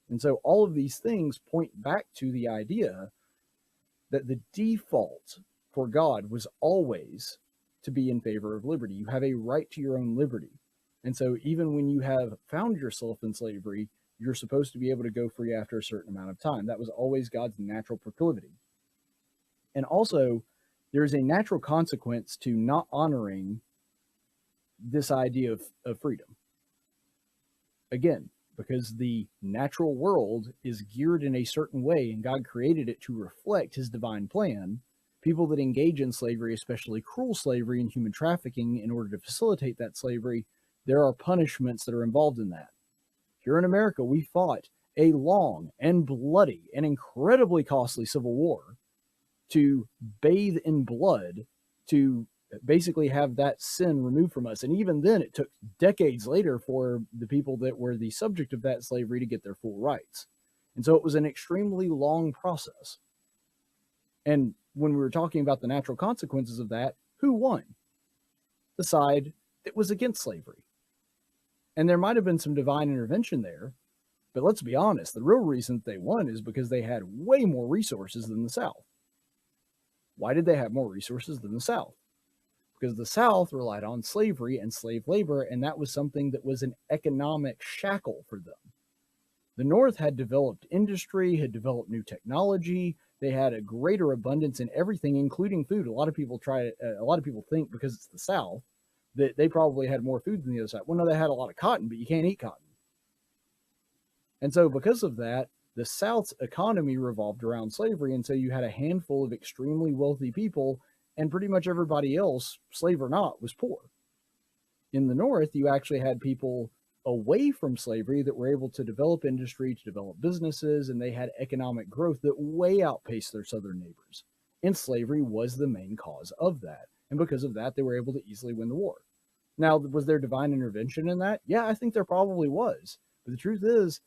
And so all of these things point back to the idea that the default for God was always to be in favor of liberty. You have a right to your own liberty. And so even when you have found yourself in slavery, you're supposed to be able to go free after a certain amount of time. That was always God's natural proclivity. And also, there is a natural consequence to not honoring this idea of freedom. Again, because the natural world is geared in a certain way, and God created it to reflect his divine plan. People that engage in slavery, especially cruel slavery and human trafficking, in order to facilitate that slavery, there are punishments that are involved in that. Here in America, we fought a long and bloody and incredibly costly civil war to bathe in blood, to basically have that sin removed from us. And even then, it took decades later for the people that were the subject of that slavery to get their full rights. And so it was an extremely long process. And when we were talking about the natural consequences of that, who won? The side that was against slavery. And there might have been some divine intervention there, but let's be honest, the real reason they won is because they had way more resources than the South. Why did they have more resources than the South? Because the South relied on slavery and slave labor, and that was something that was an economic shackle for them. The North had developed industry, had developed new technology. They had a greater abundance in everything, including food. A lot of people think because it's the South that they probably had more food than the other side. Well, no, they had a lot of cotton, but you can't eat cotton. And so because of that, the South's economy revolved around slavery. And so you had a handful of extremely wealthy people, and pretty much everybody else, slave or not, was poor. In the North, you actually had people away from slavery that were able to develop industry, to develop businesses, and they had economic growth that way outpaced their southern neighbors. And slavery was the main cause of that. And because of that, they were able to easily win the war. Now, was there divine intervention in that? Yeah, I think there probably was. But the truth is,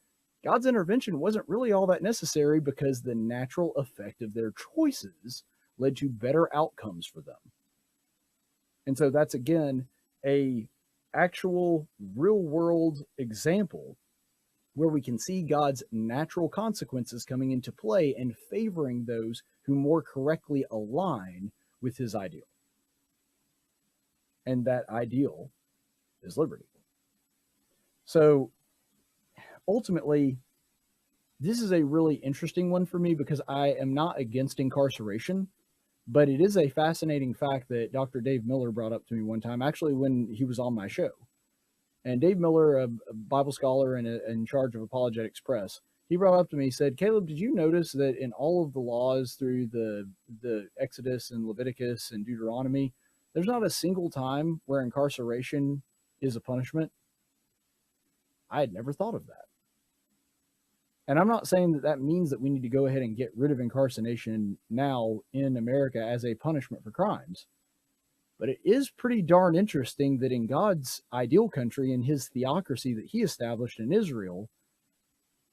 God's intervention wasn't really all that necessary, because the natural effect of their choices led to better outcomes for them. And so that's, again, a actual real world example where we can see God's natural consequences coming into play and favoring those who more correctly align with his ideal. And that ideal is liberty. So ultimately, this is a really interesting one for me because I am not against incarceration, but it is a fascinating fact that Dr. Dave Miller brought up to me one time, actually when he was on my show. And Dave Miller, a Bible scholar and in charge of Apologetics Press, he brought up to me, he said, Caleb, did you notice that in all of the laws through the Exodus and Leviticus and Deuteronomy, there's not a single time where incarceration is a punishment? I had never thought of that. And I'm not saying that that means that we need to go ahead and get rid of incarceration now in America as a punishment for crimes. But it is pretty darn interesting that in God's ideal country, in his theocracy that he established in Israel,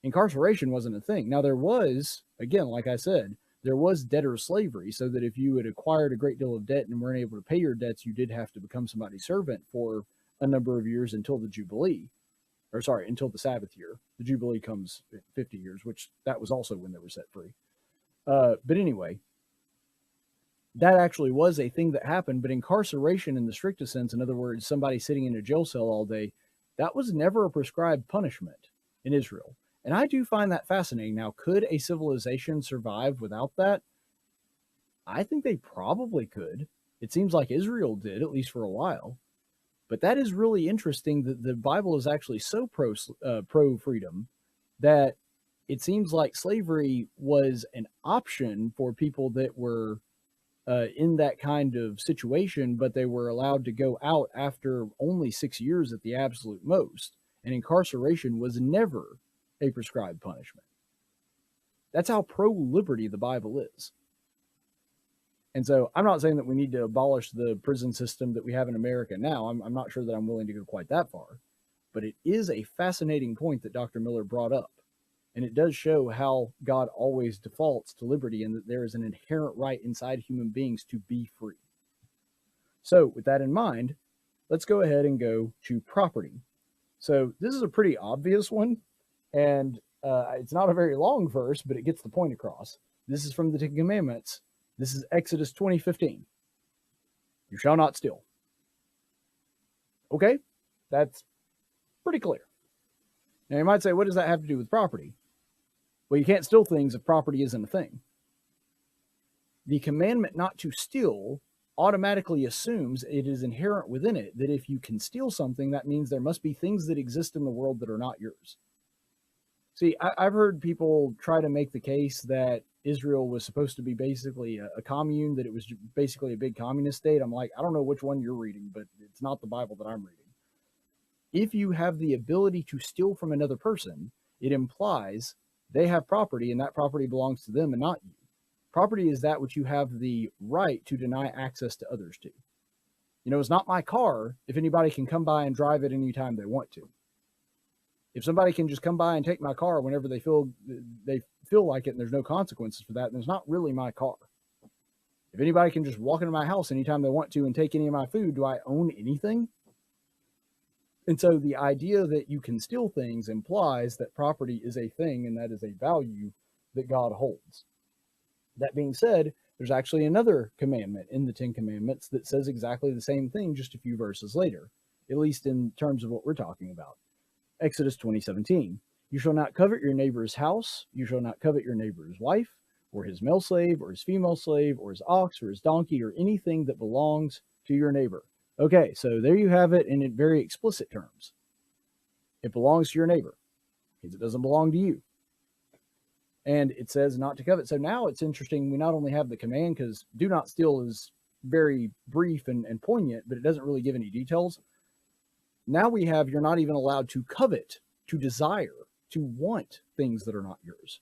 incarceration wasn't a thing. Now, there was, again, like I said, there was debtor slavery, so that if you had acquired a great deal of debt and weren't able to pay your debts, you did have to become somebody's servant for a number of years until the Jubilee. Or sorry, until the Sabbath year. The Jubilee comes 50 years, which that was also when they were set free. But anyway, that actually was a thing that happened, but incarceration in the strictest sense, in other words, somebody sitting in a jail cell all day, that was never a prescribed punishment in Israel. And I do find that fascinating. Now, could a civilization survive without that? I think they probably could. It seems like Israel did, at least for a while. But that is really interesting that the Bible is actually so pro freedom that it seems like slavery was an option for people that were in that kind of situation, but they were allowed to go out after only 6 years at the absolute most. And incarceration was never a prescribed punishment. That's how pro-liberty the Bible is. And so I'm not saying that we need to abolish the prison system that we have in America now. I'm not sure that I'm willing to go quite that far. But it is a fascinating point that Dr. Miller brought up. And it does show how God always defaults to liberty and that there is an inherent right inside human beings to be free. So with that in mind, let's go ahead and go to property. So this is a pretty obvious one. And it's not a very long verse, but it gets the point across. This is from the Ten Commandments. This is Exodus 20:15. You shall not steal. Okay, that's pretty clear. Now you might say, what does that have to do with property? Well, you can't steal things if property isn't a thing. The commandment not to steal automatically assumes it is inherent within it that if you can steal something, that means there must be things that exist in the world that are not yours. See, I've heard people try to make the case that Israel was supposed to be basically a commune, that it was basically a big communist state. I'm like, I don't know which one you're reading, but it's not the Bible that I'm reading. If you have the ability to steal from another person, it implies they have property and that property belongs to them and not you. Property is that which you have the right to deny access to others to. You know, it's not my car if anybody can come by and drive it anytime they want to. If somebody can just come by and take my car whenever they feel like it and there's no consequences for that, then it's not really my car. If anybody can just walk into my house anytime they want to and take any of my food, do I own anything? And so the idea that you can steal things implies that property is a thing and that is a value that God holds. That being said, there's actually another commandment in the Ten Commandments that says exactly the same thing just a few verses later, at least in terms of what we're talking about. Exodus 20:17. You shall not covet your neighbor's house. You shall not covet your neighbor's wife, or his male slave, or his female slave, or his ox, or his donkey, or anything that belongs to your neighbor. Okay, so there you have it in very explicit terms. It belongs to your neighbor because it doesn't belong to you. And it says not to covet. So now it's interesting. We not only have the command, because do not steal is very brief and poignant, but it doesn't really give any details. Now we have, you're not even allowed to covet, to desire, to want things that are not yours.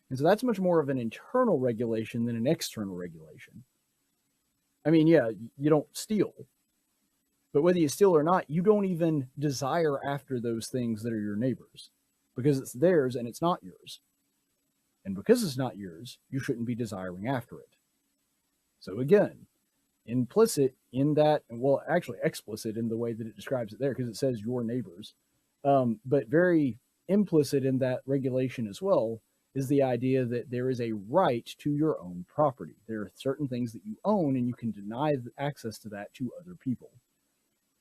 And so that's much more of an internal regulation than an external regulation. I mean, yeah, you don't steal, but whether you steal or not, you don't even desire after those things that are your neighbor's because it's theirs and it's not yours. And because it's not yours, you shouldn't be desiring after it. So again, implicit in that, well, actually explicit in the way that it describes it there, because it says your neighbors, but very implicit in that regulation as well is the idea that there is a right to your own property. There are certain things that you own, and you can deny access to that to other people.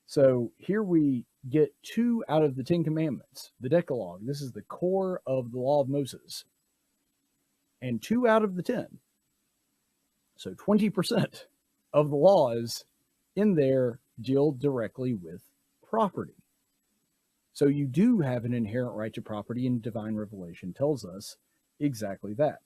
So here we get 2 out of the 10 commandments, the Decalogue. This is the core of the law of Moses. And 2 out of the 10. So 20% of the laws in there deal directly with property. So you do have an inherent right to property, and divine revelation tells us exactly that.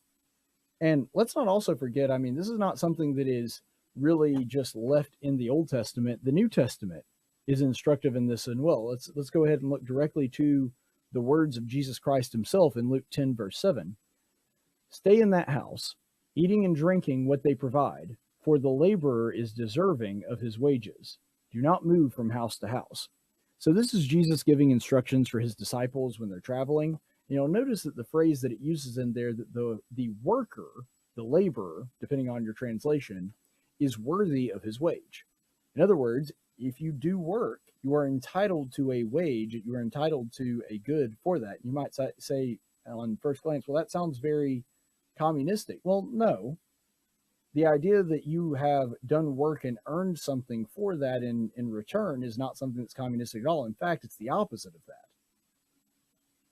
And let's not also forget, I mean, this is not something that is really just left in the Old Testament. The New Testament is instructive in this as well. Let's go ahead and look directly to the words of Jesus Christ himself in Luke 10, verse 7. Stay in that house, eating and drinking what they provide, for the laborer is deserving of his wages. Do not move from house to house. So this is Jesus giving instructions for his disciples when they're traveling. You'll notice that the phrase that it uses in there, that the worker, the laborer, depending on your translation, is worthy of his wage. In other words, if you do work, you are entitled to a wage, you are entitled to a good for that. You might say on first glance, well, that sounds very communistic. Well, no. The idea that you have done work and earned something for that in return is not something that's communistic at all. In fact, it's the opposite of that.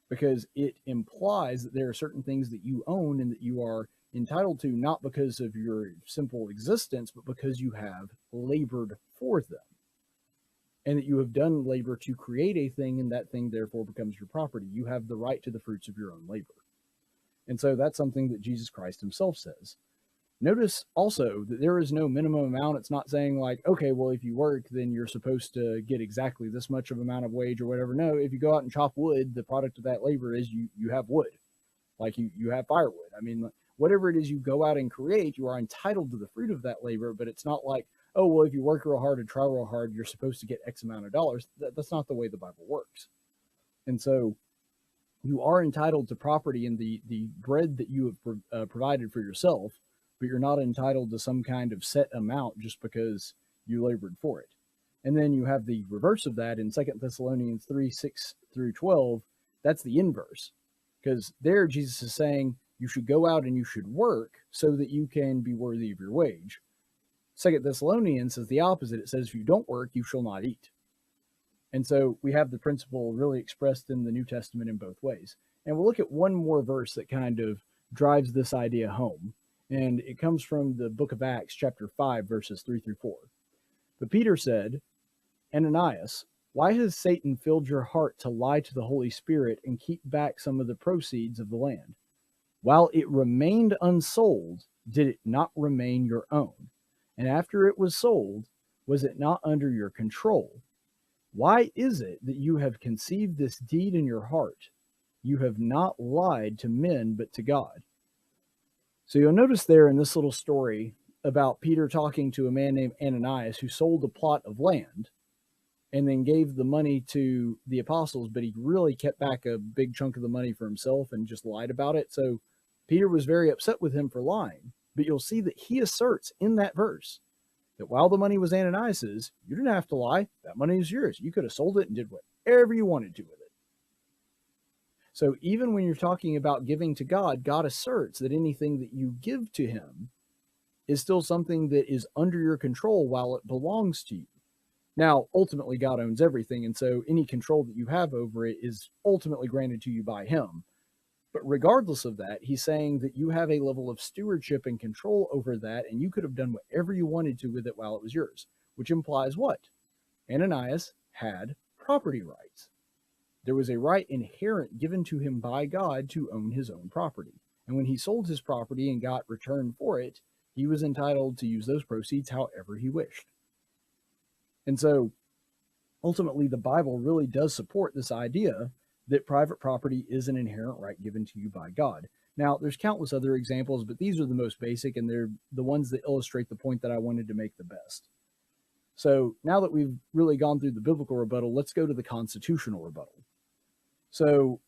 Because it implies that there are certain things that you own and that you are entitled to, not because of your simple existence, but because you have labored for them. And that you have done labor to create a thing, and that thing therefore becomes your property. You have the right to the fruits of your own labor. And so that's something that Jesus Christ himself says. Notice also that there is no minimum amount. It's not saying like, okay, well, if you work, then you're supposed to get exactly this much of amount of wage or whatever. No, if you go out and chop wood, the product of that labor is you have wood. Like you have firewood. I mean, whatever it is you go out and create, you are entitled to the fruit of that labor, but it's not like, oh, well, if you work real hard and try real hard, you're supposed to get X amount of dollars. That's not the way the Bible works. And so you are entitled to property and the bread that you have provided for yourself, but you're not entitled to some kind of set amount just because you labored for it. And then you have the reverse of that in 2 Thessalonians 3, 6 through 12. That's the inverse. Because there Jesus is saying you should go out and you should work so that you can be worthy of your wage. 2 Thessalonians says the opposite. It says if you don't work, you shall not eat. And so we have the principle really expressed in the New Testament in both ways. And we'll look at one more verse that kind of drives this idea home. And it comes from the book of Acts, chapter 5, verses 3 through 4. But Peter said, Ananias, why has Satan filled your heart to lie to the Holy Spirit and keep back some of the proceeds of the land? While it remained unsold, did it not remain your own? And after it was sold, was it not under your control? Why is it that you have conceived this deed in your heart? You have not lied to men, but to God. So you'll notice there in this little story about Peter talking to a man named Ananias who sold a plot of land and then gave the money to the apostles, but he really kept back a big chunk of the money for himself and just lied about it. So Peter was very upset with him for lying. But you'll see that he asserts in that verse that while the money was Ananias's, you didn't have to lie. That money is yours. You could have sold it and did whatever you wanted to with it. So even when you're talking about giving to God, God asserts that anything that you give to him is still something that is under your control while it belongs to you. Now, ultimately, God owns everything, and so any control that you have over it is ultimately granted to you by him. But regardless of that, he's saying that you have a level of stewardship and control over that, and you could have done whatever you wanted to with it while it was yours, which implies what? Ananias had property rights. There was a right inherent given to him by God to own his own property. And when he sold his property and got return for it, he was entitled to use those proceeds however he wished. And so, ultimately, the Bible really does support this idea that private property is an inherent right given to you by God. Now, there's countless other examples, but these are the most basic, and they're the ones that illustrate the point that I wanted to make the best. So now that we've really gone through the biblical rebuttal, let's go to the constitutional rebuttal. So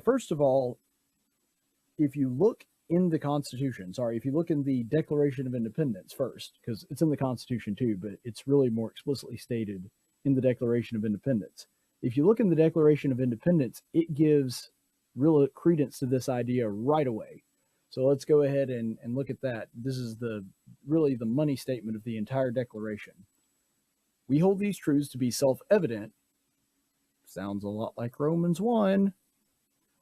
first of all, if you look in the Constitution, if you look in the Declaration of Independence first, because it's in the Constitution too, but it's really more explicitly stated in the Declaration of Independence. If you look in the Declaration of Independence, it gives real credence to this idea right away. So let's go ahead and look at that. This is really the money statement of the entire declaration. We hold these truths to be self-evident. Sounds a lot like Romans 1.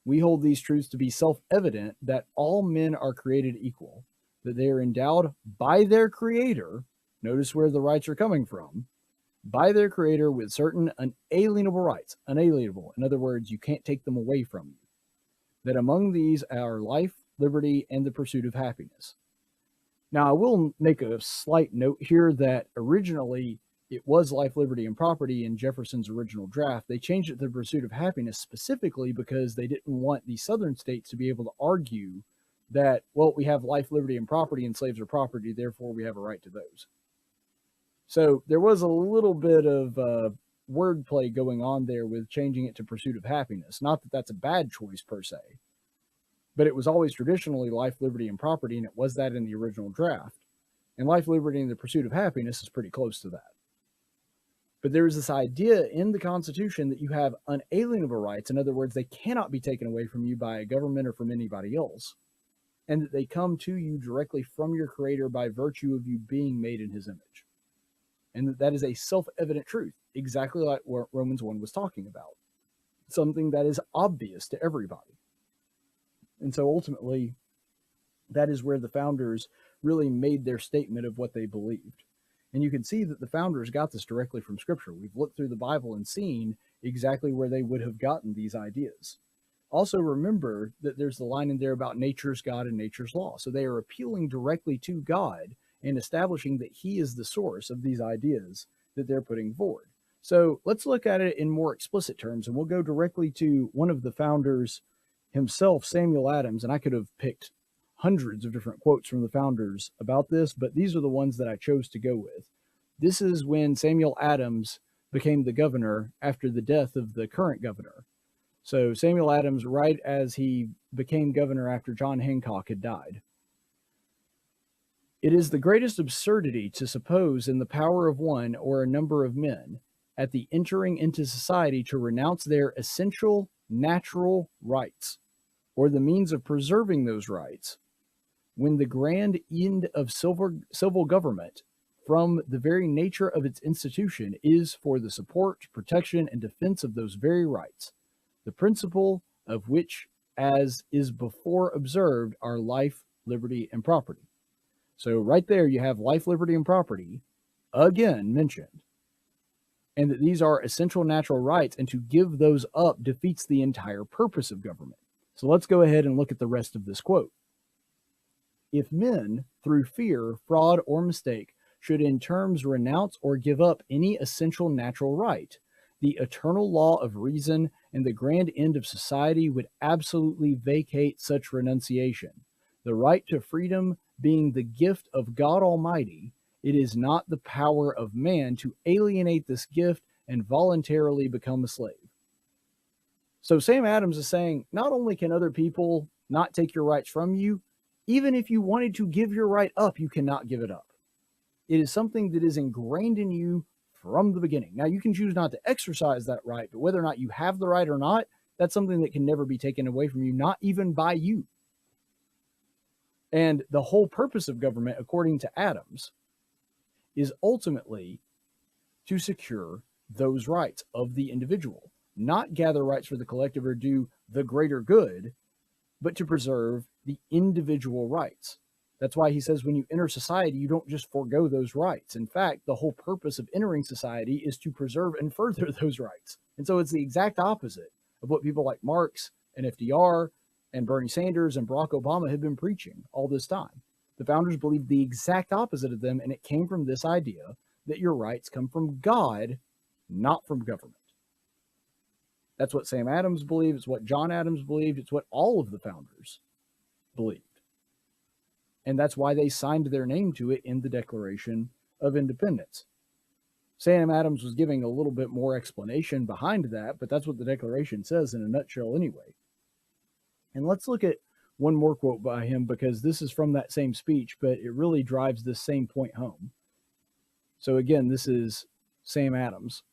We hold these truths to be self-evident that all men are created equal, that they are endowed by their Creator. Notice where the rights are coming from. By their Creator with certain unalienable rights. Unalienable. In other words, you can't take them away from you. That among these are life, liberty, and the pursuit of happiness. Now, I will make a slight note here that originally it was life, liberty, and property in Jefferson's original draft. They changed it to the pursuit of happiness specifically because they didn't want the southern states to be able to argue that, well, we have life, liberty, and property, and slaves are property, therefore we have a right to those. So there was a little bit of wordplay going on there with changing it to pursuit of happiness. Not that that's a bad choice per se, but it was always traditionally life, liberty, and property, and it was that in the original draft. And life, liberty, and the pursuit of happiness is pretty close to that. But there is this idea in the Constitution that you have unalienable rights. In other words, they cannot be taken away from you by a government or from anybody else, and that they come to you directly from your Creator by virtue of you being made in His image. And that is a self-evident truth, exactly like what Romans 1 was talking about. Something that is obvious to everybody. And so ultimately, that is where the founders really made their statement of what they believed. And you can see that the founders got this directly from Scripture. We've looked through the Bible and seen exactly where they would have gotten these ideas. Also remember that there's the line in there about nature's God and nature's law. So they are appealing directly to God and establishing that He is the source of these ideas that they're putting forward. So let's look at it in more explicit terms, and we'll go directly to one of the founders himself, Samuel Adams, and I could have picked hundreds of different quotes from the founders about this, but these are the ones that I chose to go with. This is when Samuel Adams became the governor after the death of the current governor. So Samuel Adams, right as he became governor after John Hancock had died. It is the greatest absurdity to suppose in the power of one or a number of men at the entering into society to renounce their essential natural rights or the means of preserving those rights, when the grand end of civil government, from the very nature of its institution, is for the support, protection, and defense of those very rights, the principle of which, as is before observed, are life, liberty, and property. So right there you have life, liberty, and property again mentioned, and that these are essential natural rights, and to give those up defeats the entire purpose of government. So let's go ahead and look at the rest of this quote. If men, through fear, fraud, or mistake, should in terms renounce or give up any essential natural right, the eternal law of reason and the grand end of society would absolutely vacate such renunciation. The right to freedom being the gift of God Almighty, it is not the power of man to alienate this gift and voluntarily become a slave. So Sam Adams is saying, not only can other people not take your rights from you, even if you wanted to give your right up, you cannot give it up. It is something that is ingrained in you from the beginning. Now, you can choose not to exercise that right, but whether or not you have the right or not, that's something that can never be taken away from you, not even by you. And the whole purpose of government, according to Adams, is ultimately to secure those rights of the individual, not gather rights for the collective or do the greater good, but to preserve the individual rights. That's why he says when you enter society, you don't just forego those rights. In fact, the whole purpose of entering society is to preserve and further those rights. And so it's the exact opposite of what people like Marx and FDR and Bernie Sanders and Barack Obama have been preaching all this time. The founders believed the exact opposite of them, and it came from this idea that your rights come from God, not from government. That's what Sam Adams believed. It's what John Adams believed. It's what all of the founders believed. And that's why they signed their name to it in the Declaration of Independence. Sam Adams was giving a little bit more explanation behind that, but that's what the Declaration says in a nutshell anyway. And let's look at one more quote by him, because this is from that same speech, but it really drives this same point home. So again, this is Sam Adams.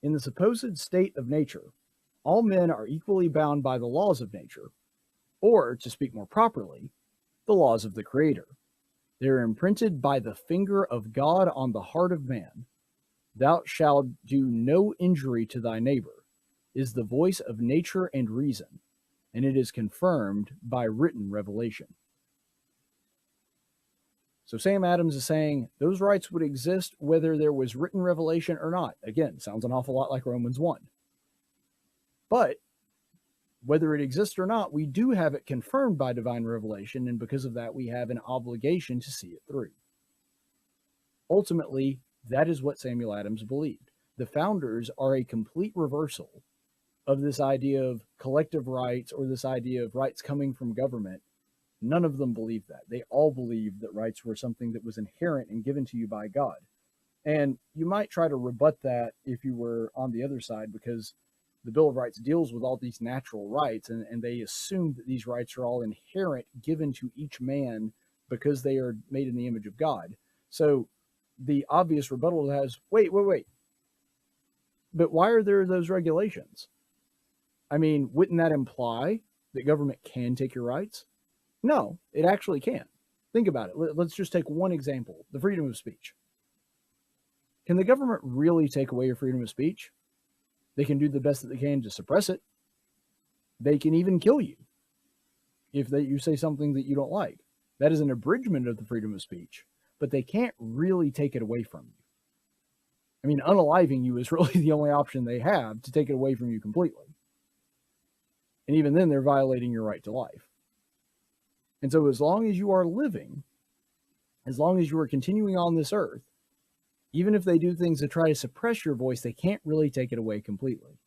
In the supposed state of nature, all men are equally bound by the laws of nature, or, to speak more properly, the laws of the Creator. They are imprinted by the finger of God on the heart of man. Thou shalt do no injury to thy neighbor, is the voice of nature and reason, and it is confirmed by written revelation. So Sam Adams is saying those rights would exist whether there was written revelation or not. Again, sounds an awful lot like Romans 1. But whether it exists or not, we do have it confirmed by divine revelation, and because of that, we have an obligation to see it through. Ultimately, that is what Samuel Adams believed. The founders are a complete reversal of this idea of collective rights or this idea of rights coming from government. None of them believed that. They all believed that rights were something that was inherent and given to you by God. And you might try to rebut that if you were on the other side, because the Bill of Rights deals with all these natural rights, and they assume that these rights are all inherent, given to each man because they are made in the image of God. So the obvious rebuttal has, wait. But why are there those regulations? I mean, wouldn't that imply that government can take your rights? No, it actually can't. Think about it. Let's just take one example, the freedom of speech. Can the government really take away your freedom of speech? They can do the best that they can to suppress it. They can even kill you if you say something that you don't like. That is an abridgment of the freedom of speech, but they can't really take it away from you. I mean, unaliving you is really the only option they have to take it away from you completely. And even then, they're violating your right to life. And so as long as you are living, as long as you are continuing on this earth, even if they do things to try to suppress your voice, they can't really take it away completely.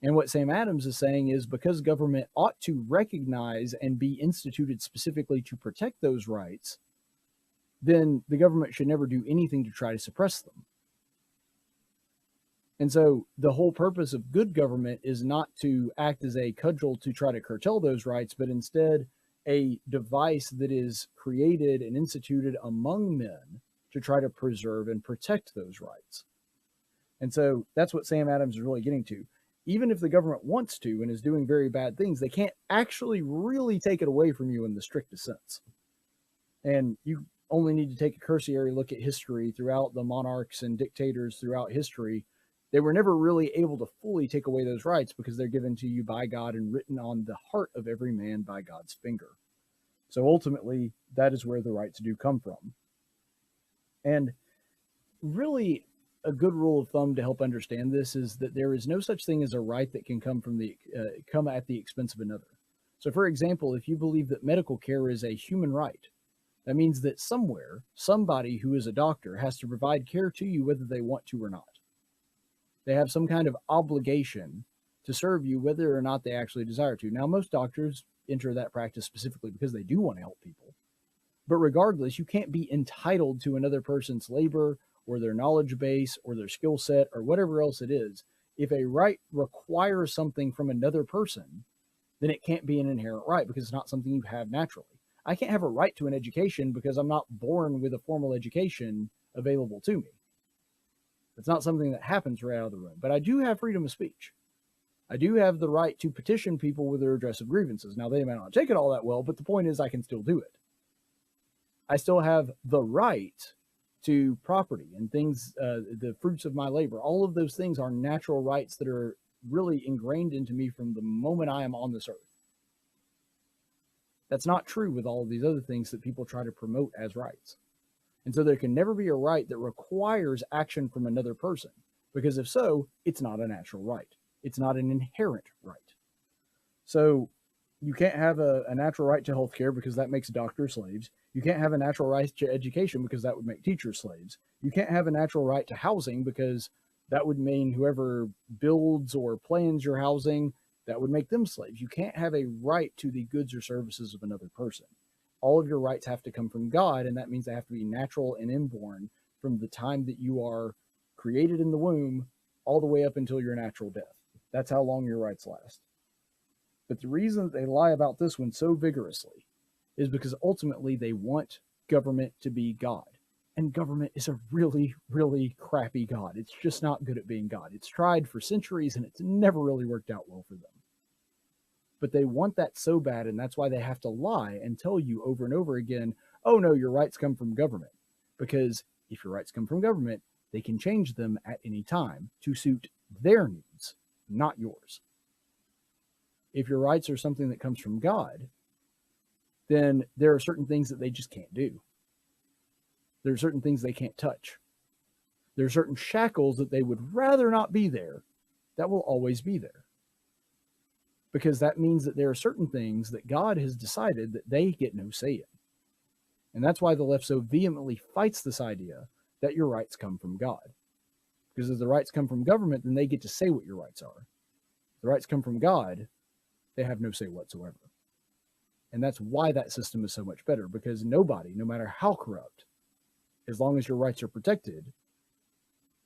And what Sam Adams is saying is, because government ought to recognize and be instituted specifically to protect those rights, then the government should never do anything to try to suppress them. And so the whole purpose of good government is not to act as a cudgel to try to curtail those rights, but instead a device that is created and instituted among men to try to preserve and protect those rights. And so that's what Sam Adams is really getting to. Even if the government wants to and is doing very bad things, they can't actually really take it away from you in the strictest sense. And you only need to take a cursory look at history throughout the monarchs and dictators throughout history. They were never really able to fully take away those rights because they're given to you by God and written on the heart of every man by God's finger. So ultimately, that is where the rights do come from. And really, a good rule of thumb to help understand this is that there is no such thing as a right that can come at the expense of another. So, for example, if you believe that medical care is a human right, that means that somewhere, somebody who is a doctor has to provide care to you whether they want to or not. They have some kind of obligation to serve you whether or not they actually desire to. Now, most doctors enter that practice specifically because they do want to help people. But regardless, you can't be entitled to another person's labor or their knowledge base or their skill set or whatever else it is. If a right requires something from another person, then it can't be an inherent right because it's not something you have naturally. I can't have a right to an education because I'm not born with a formal education available to me. It's not something that happens right out of the room. But I do have freedom of speech. I do have the right to petition people with their redress of grievances. Now, they may not take it all that well, but the point is I can still do it. I still have the right to property and things, the fruits of my labor. All of those things are natural rights that are really ingrained into me from the moment I am on this earth. That's not true with all of these other things that people try to promote as rights. And so there can never be a right that requires action from another person, because if so, it's not a natural right. It's not an inherent right. So you can't have a natural right to health care because that makes doctors slaves. You can't have a natural right to education because that would make teachers slaves. You can't have a natural right to housing because that would mean whoever builds or plans your housing, that would make them slaves. You can't have a right to the goods or services of another person. All of your rights have to come from God, and that means they have to be natural and inborn from the time that you are created in the womb all the way up until your natural death. That's how long your rights last. But the reason that they lie about this one so vigorously is because ultimately they want government to be God. And they And government is a really, really crappy God. It's just not good at being God. It's tried for centuries and it's never really worked out well for them. But they want that so bad, and that's why they have to lie and tell you over and over again, oh no, your rights come from government. Because if your rights come from government, they can change them at any time to suit their needs, not yours. If your rights are something that comes from God, then there are certain things that they just can't do. There are certain things they can't touch. There are certain shackles that they would rather not be there that will always be there. Because that means that there are certain things that God has decided that they get no say in. And that's why the left so vehemently fights this idea that your rights come from God. Because if the rights come from government, then they get to say what your rights are. If the rights come from God, they have no say whatsoever. And that's why that system is so much better, because nobody, no matter how corrupt, as long as your rights are protected,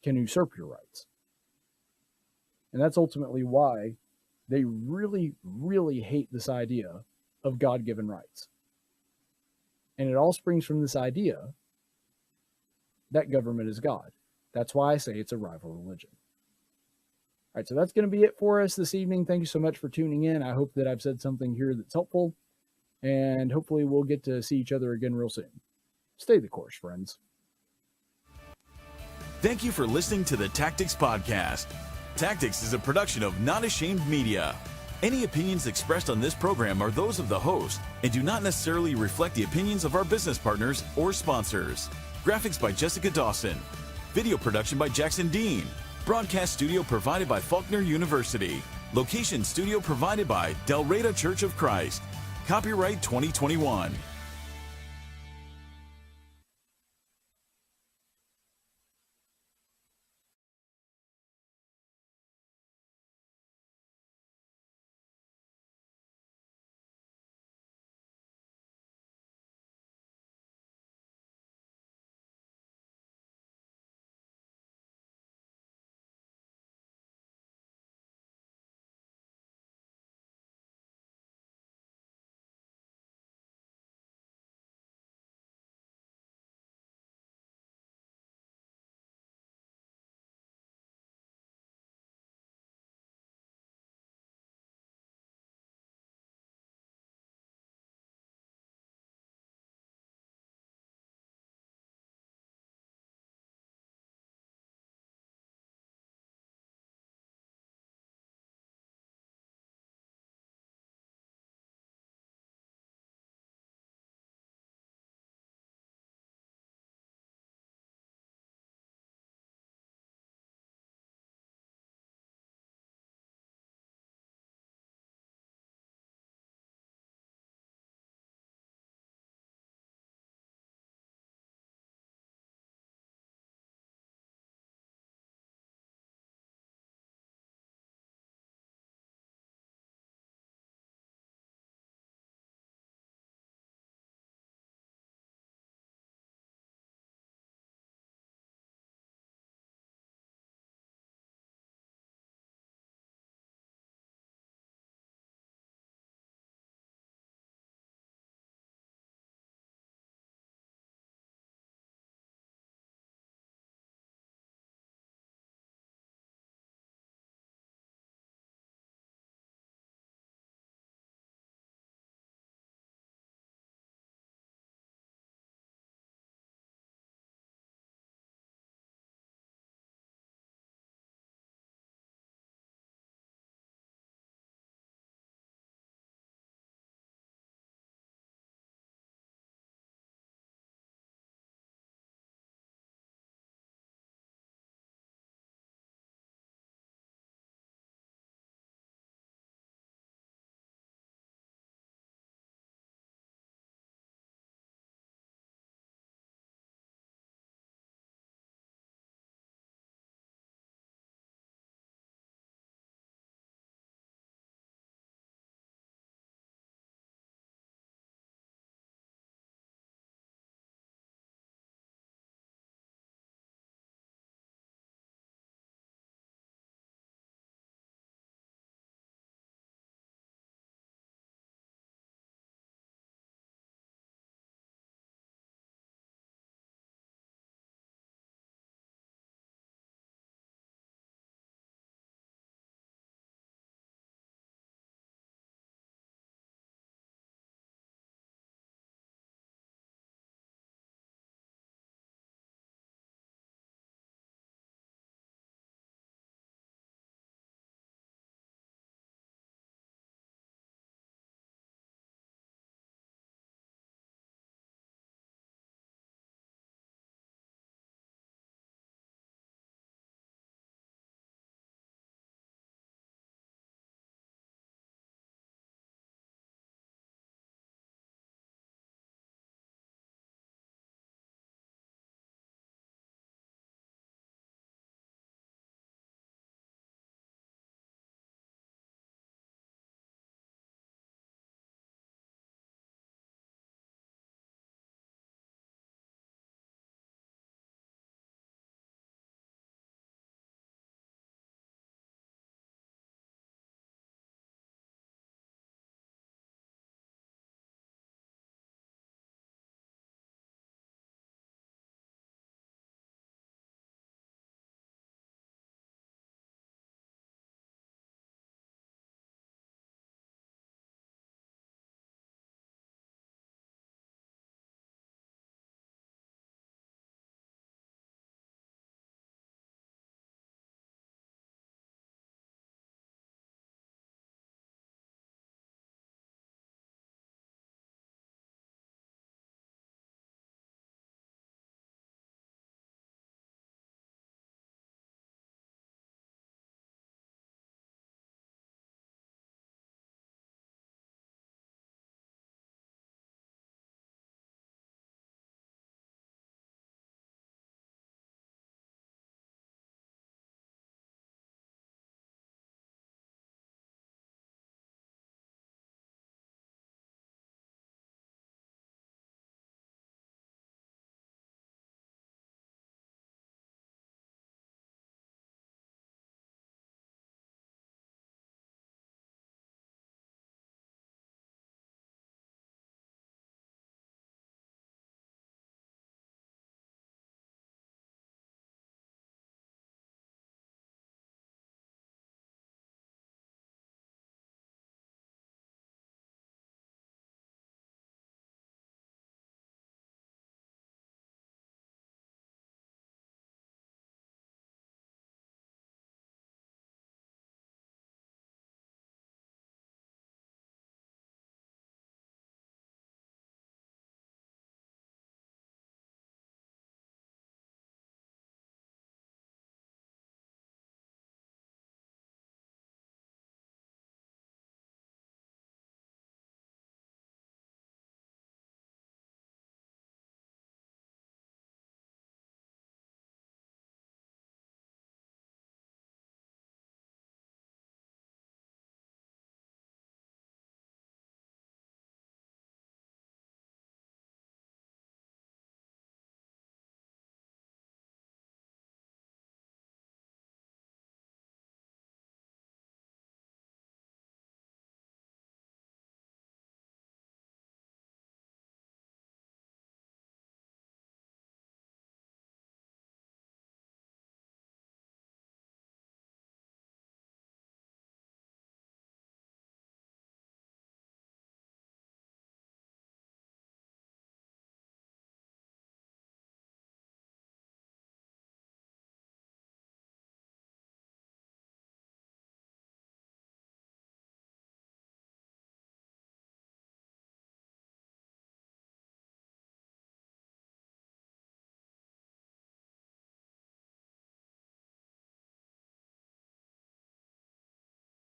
can usurp your rights. And that's ultimately why they really, really hate this idea of God-given rights. And it all springs from this idea that government is God. That's why I say it's a rival religion. All right, so that's going to be it for us this evening. Thank you so much for tuning in. I hope that I've said something here that's helpful, and hopefully we'll get to see each other again real soon. Stay the course, friends. Thank you for listening to the Tactics Podcast. Tactics is a production of Not Ashamed Media. Any opinions expressed on this program are those of the host and do not necessarily reflect the opinions of our business partners or sponsors. Graphics by Jessica Dawson. Video production by Jackson Dean. Broadcast studio provided by Faulkner University. Location studio provided by Del Reyta Church of Christ. Copyright 2021.